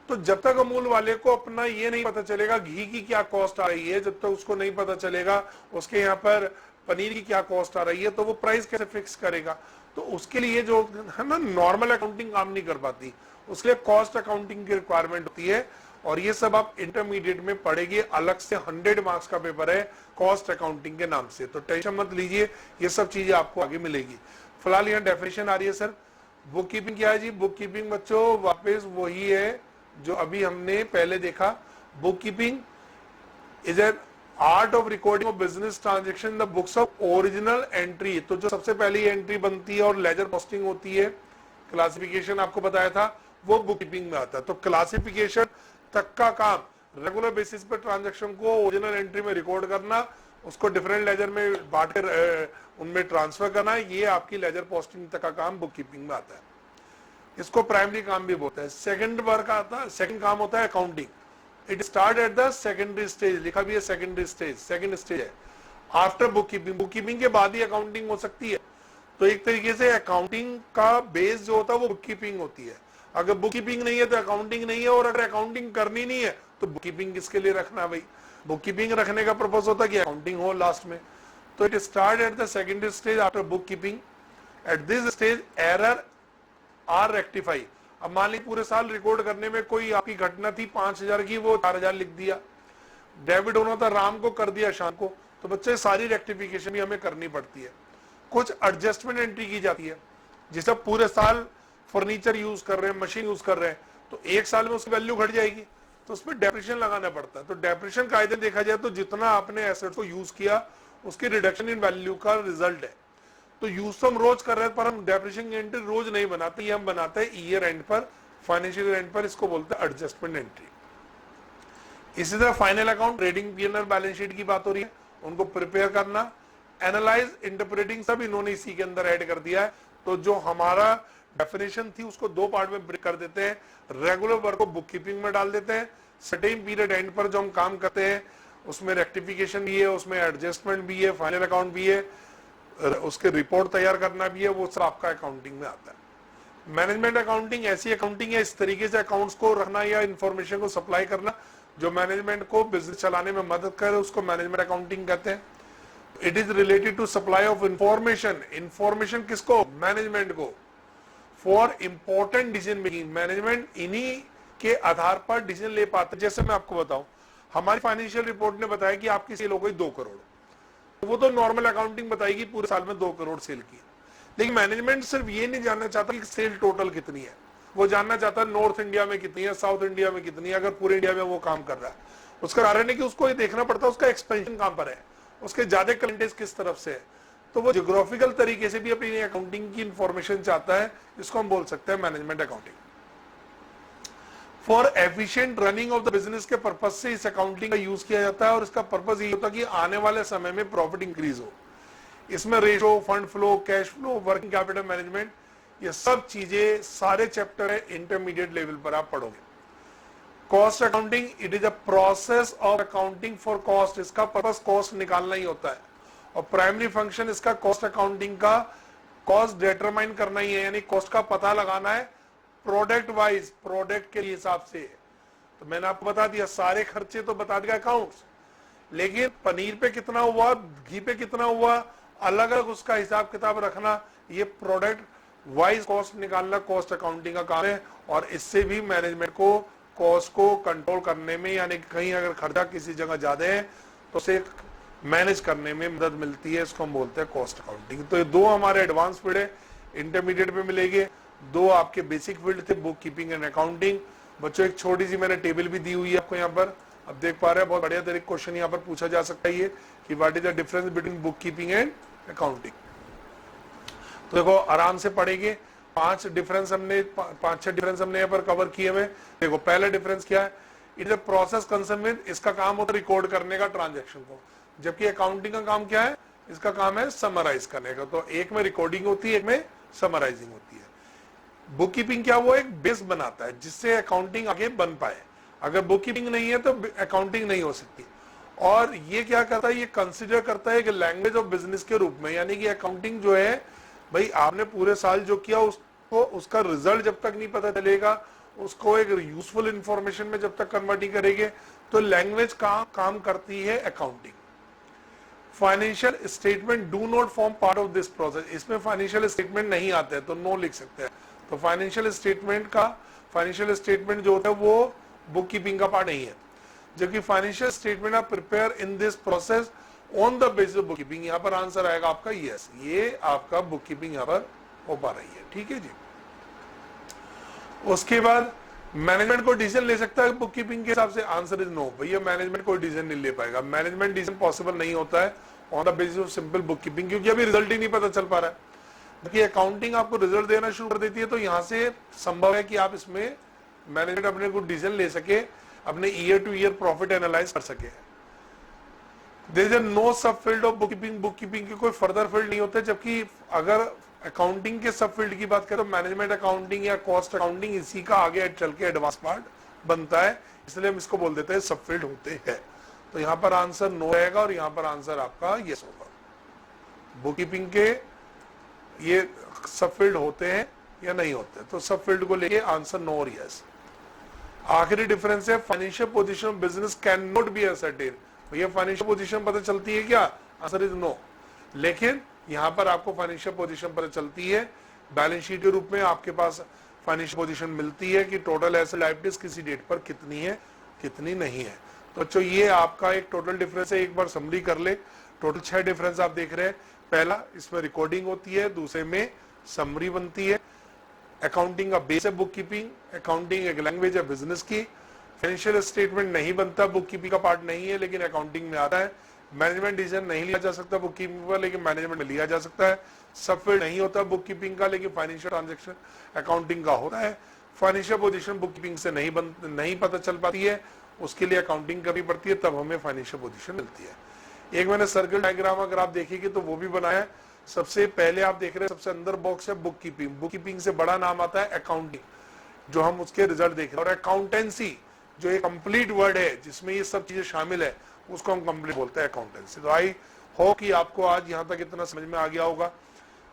तो जब तक अमूल वाले को अपना ये नहीं पता चलेगा घी की क्या कॉस्ट आ रही है, जब तक उसको नहीं पता चलेगा उसके यहाँ पर पनीर की क्या कॉस्ट आ रही है, तो वो प्राइस कैसे फिक्स करेगा? तो उसके लिए जो है ना, नॉर्मल अकाउंटिंग काम नहीं कर पाती, उसके लिए कॉस्ट अकाउंटिंग की रिक्वायरमेंट होती है। और ये सब आप इंटरमीडिएट में पढ़ेंगे, अलग से 100 मार्क्स का पेपर है कॉस्ट अकाउंटिंग के नाम से। तो टेंशन मत लीजिए, ये सब चीजें आपको आगे मिलेगी। फिलहाल यहाँ डेफिनेशन आ रही है सर। बुक कीपिंग क्या है जी? बुक कीपिंग बच्चों वापस वही है जो अभी हमने पहले देखा। Book keeping is an art of recording of business transaction in the books of original entry. तो जो सबसे पहली एंट्री बनती है और लेजर पोस्टिंग होती है, क्लासिफिकेशन आपको बताया था, वो बुक कीपिंग में आता है। तो क्लासिफिकेशन तक का काम रेगुलर बेसिस पर ट्रांजेक्शन को ओरिजिनल एंट्री में रिकॉर्ड करना, उसको डिफरेंट लेजर में बांट कर उनमें ट्रांसफर करना, ये आपकी लेजर पोस्टिंग तक का काम बुक कीपिंग में आता है। इसको प्राइमरी काम भी बोलते हैं। सेकंड वर्क आता है, सेकंड काम होता है accounting. It start at the secondary stage, लिखा भी है सेकेंडरी स्टेज, सेकंड स्टेज है after book keeping. Book keeping के बाद ही अकाउंटिंग हो सकती है। तो एक तरीके से अकाउंटिंग का बेस जो होता है वो बुक कीपिंग होती है। अगर बुक कीपिंग नहीं है तो अकाउंटिंग नहीं है, और अगर अकाउंटिंग करनी नहीं है तो बुक कीपिंग किसके लिए रखना भाई। बुक कीपिंग रखने का पर्पस होता है कि अकाउंटिंग हो लास्ट में। तो it start at the secondary stage after book keeping. At this stage error are rectify. अब मान ली पूरे साल रिकॉर्ड करने में कोई आपकी घटना थी 5,000 की, वो 4,000 लिख दिया। डेबिट होना था राम को, कर दिया शाम को। तो बच्चे सारी रेक्टिफिकेशन भी हमें करनी पड़ती है। कुछ एडजस्टमेंट एंट्री की जाती है, जैसे पूरे साल फर्नीचर यूज कर रहे हैं, मशीन यूज कर रहे हैं, तो एक साल में उसकी वैल्यू घट जाएगी, तो उसमें डेप्रिशिएशन लगाना पड़ता है। तो डेप्रिशिएशन कायदे देखा जाए तो जितना आपने एसेट को यूज किया उसकी रिडक्शन इन वैल्यू का रिजल्ट है। तो यूज तो हम रोज कर रहे हैं, पर हम डेप्रिशिएशन एंट्री रोज नहीं बनाते, ये हम बनाते हैं ईयर एंड पर, फाइनेंशियल एंड पर। इसको बोलते हैं एडजस्टमेंट एंट्री। इसी तरह final account, trading P and L balance sheet की बात हो रही है, उनको प्रिपेयर करना। एनालाइज, इंटरप्रेटिंग, सब इन्होंने इसी के अंदर ऐड कर दिया है। तो जो हमारा डेफिनेशन थी उसको दो पार्ट में ब्रेक कर देते हैं। रेगुलर वर्क को बुक कीपिंग में डाल देते हैं। सर्टेन पीरियड एंड पर जो हम काम करते हैं उसमें रेक्टिफिकेशन भी है, उसमें एडजस्टमेंट भी है, फाइनल अकाउंट भी है, उसके रिपोर्ट तैयार करना भी है, वो सब आपका अकाउंटिंग में आता है। मैनेजमेंट अकाउंटिंग ऐसी अकाउंटिंग है, इस तरीके से अकाउंट्स को रखना या इंफॉर्मेशन को सप्लाई करना जो मैनेजमेंट को बिजनेस चलाने में मदद करे, उसको मैनेजमेंट अकाउंटिंग कहते हैं। It is related to supply of information. Information किसको? मैनेजमेंट को। For important decision making, management इन्हीं के आधार पर डिसीजन ले पाते हैं। जैसे मैं आपको बताऊं, हमारी फाइनेंशियल रिपोर्ट ने बताया कि आपकी सेल हो गई 2 करोड़, तो वो तो नॉर्मल अकाउंटिंग बताएगी पूरे साल में 2 करोड़ सेल की। लेकिन मैनेजमेंट सिर्फ ये नहीं जानना चाहता कि सेल टोटल कितनी है, वो जानना चाहता है नॉर्थ इंडिया में कितनी है, साउथ इंडिया में कितनी है, अगर पूरे इंडिया में वो काम कर रहा है। उसका कारण है कि उसको ये देखना पड़ता है उसका एक्सपेंशन कहां पर है, उसके ज्यादा क्लाइंटेज किस तरफ से है। तो वो जियोग्राफिकल तरीके से भी अपनी अकाउंटिंग की इंफॉर्मेशन चाहता है, जिसको हम बोल सकते हैं management accounting. For efficient running of the business के पर्पज से इस अकाउंटिंग का यूज किया जाता है, और इसका पर्पज ये होता है कि आने वाले समय में प्रॉफिट इंक्रीज हो। इसमें ratio, fund flow, cash flow, working capital management, ये सब चीजें सारे चैप्टर है, इंटरमीडिएट लेवल पर आप पढ़ोगे। Cost accounting, it is a process of accounting for cost. इसका पर्पस कॉस्ट निकालना ही होता है, और प्राइमरी फंक्शन इसका कॉस्ट अकाउंटिंग का कॉस्ट डिटरमाइन करना ही है, यानी कॉस्ट का पता लगाना है प्रोडक्ट वाइज, प्रोडक्ट के हिसाब से। तो मैंने आपको बता दिया सारे खर्चे तो बता दिया अकाउंट्स, लेकिन पनीर पे कितना हुआ, घी पे कितना हुआ, अलग अलग उसका हिसाब किताब रखना, ये प्रोडक्ट वाइज कॉस्ट निकालना कॉस्ट अकाउंटिंग का काम है। और इससे भी मैनेजमेंट को कॉस्ट को कंट्रोल करने में, यानी कहीं अगर खर्चा किसी जगह ज्यादा है तो उसे मैनेज करने में मदद मिलती है, इसको हम बोलते हैं कॉस्ट अकाउंटिंग। तो ये दो हमारे एडवांस फील्ड है, इंटरमीडिएट में मिलेंगे। 2 आपके बेसिक फील्ड थे, बुक कीपिंग एंड अकाउंटिंग। बच्चों एक छोटी सी मैंने टेबल भी दी हुई है आपको यहाँ पर, अब देख पा रहे हैं, बहुत बढ़िया तरीके क्वेश्चन यहाँ पर पूछा जा सकता है ये कि what is the difference between book keeping and accounting. तो देखो आराम से पढ़ेंगे, 5 डिफरेंस हमने 5-6 डिफरेंस हमने यहाँ पर कवर किए हुए। देखो पहला डिफरेंस क्या है, it is a process concern with, इसका काम होता है रिकॉर्ड करने का ट्रांजेक्शन को, जबकि अकाउंटिंग का काम क्या है, इसका काम है समराइज करने का। तो एक में रिकॉर्डिंग होती है, एक में समराइजिंग होती है। बुक कीपिंग क्या, वो एक बेस बनाता है जिससे अकाउंटिंग आगे बन पाए। अगर बुक कीपिंग नहीं है तो अकाउंटिंग नहीं हो सकती। और ये क्या करता है, ये कंसिडर करता है कि लैंग्वेज ऑफ बिजनेस के रूप में, यानी कि अकाउंटिंग जो है भाई आपने पूरे साल जो किया उसको, उसका रिजल्ट जब तक नहीं पता चलेगा, उसको एक यूजफुल इंफॉर्मेशन में जब तक कन्वर्ट नहीं करेंगे, तो लैंग्वेज का काम करती है accounting. Financial statement do not form part of this process, इसमें फाइनेंशियल स्टेटमेंट नहीं आते हैं तो नो लिख सकते हैं। तो फाइनेंशियल स्टेटमेंट जो होता है वो बुक कीपिंग का पार्ट नहीं है, जबकि financial statement are prepare in this process on the basis of book keeping. यहाँ पर आंसर आएगा आपका यस, ये आपका बुक कीपिंग यहाँ पर हो पा रही है, ठीक है जी। उसके बाद मैनेजमेंट कोई डिसीजन ले सकता है बुक कीपिंग के हिसाब से? Answer is no. भैया मैनेजमेंट कोई डिसीजन नहीं ले पाएगा, मैनेजमेंट डिसीजन पॉसिबल नहीं होता है on the basis of simple book keeping, क्योंकि अभी रिजल्ट ही नहीं पता चल पा रहा है। देखिए अकाउंटिंग आपको रिजल्ट देना शुरू कर देती है, तो यहां से संभव है कि आप इसमें मैनेजमेंट अपने को डिसीजन ले सके, अपने year two year profit analyse कर सके। देयर इज नो सब field of book keeping, book keeping के कोई फर्दर फील्ड नहीं होते। जबकि अगर अकाउंटिंग के सब फील्ड की बात करें तो मैनेजमेंट अकाउंटिंग या कॉस्ट अकाउंटिंग इसी का आगे चल के एडवांस पार्ट बनता है, इसलिए हम इसको बोल देते हैं सब फील्ड होते हैं। तो यहाँ पर आंसर नो रहेगा और यहाँ पर आंसर आपका यस होगा। बुक कीपिंग के ये सब फील्ड होते हैं या नहीं होते, तो सब फील्ड को लेके आंसर नो और यस। आखिरी डिफरेंस है financial position of business can not be ascertain. भैया फाइनेंशियल पोजीशन पता चलती है क्या? Answer is no. लेकिन यहां पर आपको फाइनेंशियल पोजीशन पता चलती है, बैलेंस शीट के रूप में आपके पास फाइनेंशियल पोजीशन मिलती है कि टोटल एसेट लायबिलिटीज किसी डेट पर कितनी है कितनी नहीं है। तो बच्चों ये आपका एक टोटल डिफरेंस है, एक बार समरी कर ले। टोटल 6 डिफरेंस आप देख रहे हैं। पहला, इसमें रिकॉर्डिंग होती है, दूसरे में समरी बनती है। अकाउंटिंग का बेस है बुक कीपिंग, अकाउंटिंग एक लैंग्वेज है बिजनेस की। फाइनेंशियल स्टेटमेंट नहीं बनता, बुक कीपिंग का पार्ट नहीं है, लेकिन अकाउंटिंग में आता है। मैनेजमेंट डिसीजन नहीं लिया जा सकता बुक कीपिंग पर, लेकिन मैनेजमेंट में लिया जा सकता है। सब फील्ड नहीं होता बुक कीपिंग का, लेकिन फाइनेंशियल ट्रांजैक्शन अकाउंटिंग का होता है। फाइनेंशियल पोजीशन बुक कीपिंग से नहीं पता चल पाती है, उसके लिए अकाउंटिंग करनी पड़ती है, तब हमें फाइनेंशियल पोजीशन मिलती है। एक मैंने सर्कल डायग्राम अगर आप देखेंगे तो वो भी बनाया है। सबसे पहले आप देख रहे हैं सबसे अंदर बॉक्स है बुक कीपिंग, बुक कीपिंग से बड़ा नाम आता है अकाउंटिंग, जो हम उसके रिजल्ट देख रहे हैं। और अकाउंटेंसी जो एक कंप्लीट वर्ड है जिसमें ये सब चीजें शामिल है, उसको हम कंप्लीट बोलते हैं अकाउंटेंसी। तो आई होप कि आपको आज यहाँ तक इतना समझ में आ गया होगा।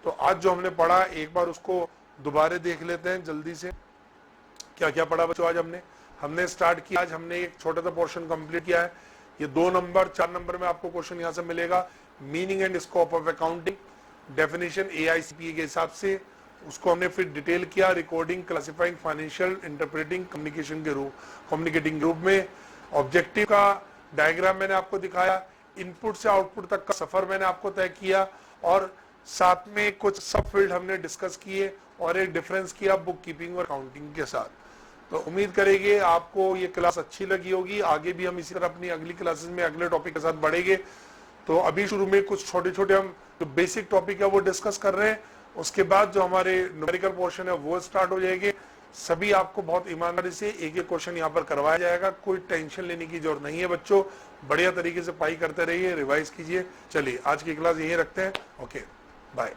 तो आज जो हमने पढ़ा एक बार उसको दोबारा देख लेते हैं जल्दी से। क्या क्या पढ़ा बच्चों आज हमने स्टार्ट किया, आज हमने एक छोटा सा पोर्शन कंप्लीट किया है। ये 2 नंबर 4 नंबर में आपको क्वेश्चन यहाँ से मिलेगा। Meaning and scope of accounting, definition AICPA के हिसाब से, उसको हमने फिर डिटेल किया। Recording, classifying, financial, interpreting, communicating group में। ऑब्जेक्टिव का डायग्राम मैंने आपको दिखाया, इनपुट से आउटपुट तक का सफर मैंने आपको तय किया, और साथ में कुछ सब फील्ड हमने डिस्कस किए और एक डिफरेंस किया बुक कीपिंग और अकाउंटिंग के साथ। तो उम्मीद करेंगे आपको ये क्लास अच्छी लगी होगी। आगे भी हम इसी तरह अपनी अगली क्लासेस में अगले टॉपिक के साथ बढ़ेंगे। तो अभी शुरू में कुछ छोटे छोटे हम जो बेसिक टॉपिक है वो डिस्कस कर रहे हैं, उसके बाद जो हमारे न्यूमेरिकल पोर्शन है वो स्टार्ट हो जाएंगे। सभी आपको बहुत ईमानदारी से एक एक क्वेश्चन यहाँ पर करवाया जाएगा, कोई टेंशन लेने की जरूरत नहीं है बच्चों। बढ़िया तरीके से पढ़ाई करते रहिए, रिवाइज कीजिए। चलिए आज की क्लास यहीं रखते हैं। Okay bye.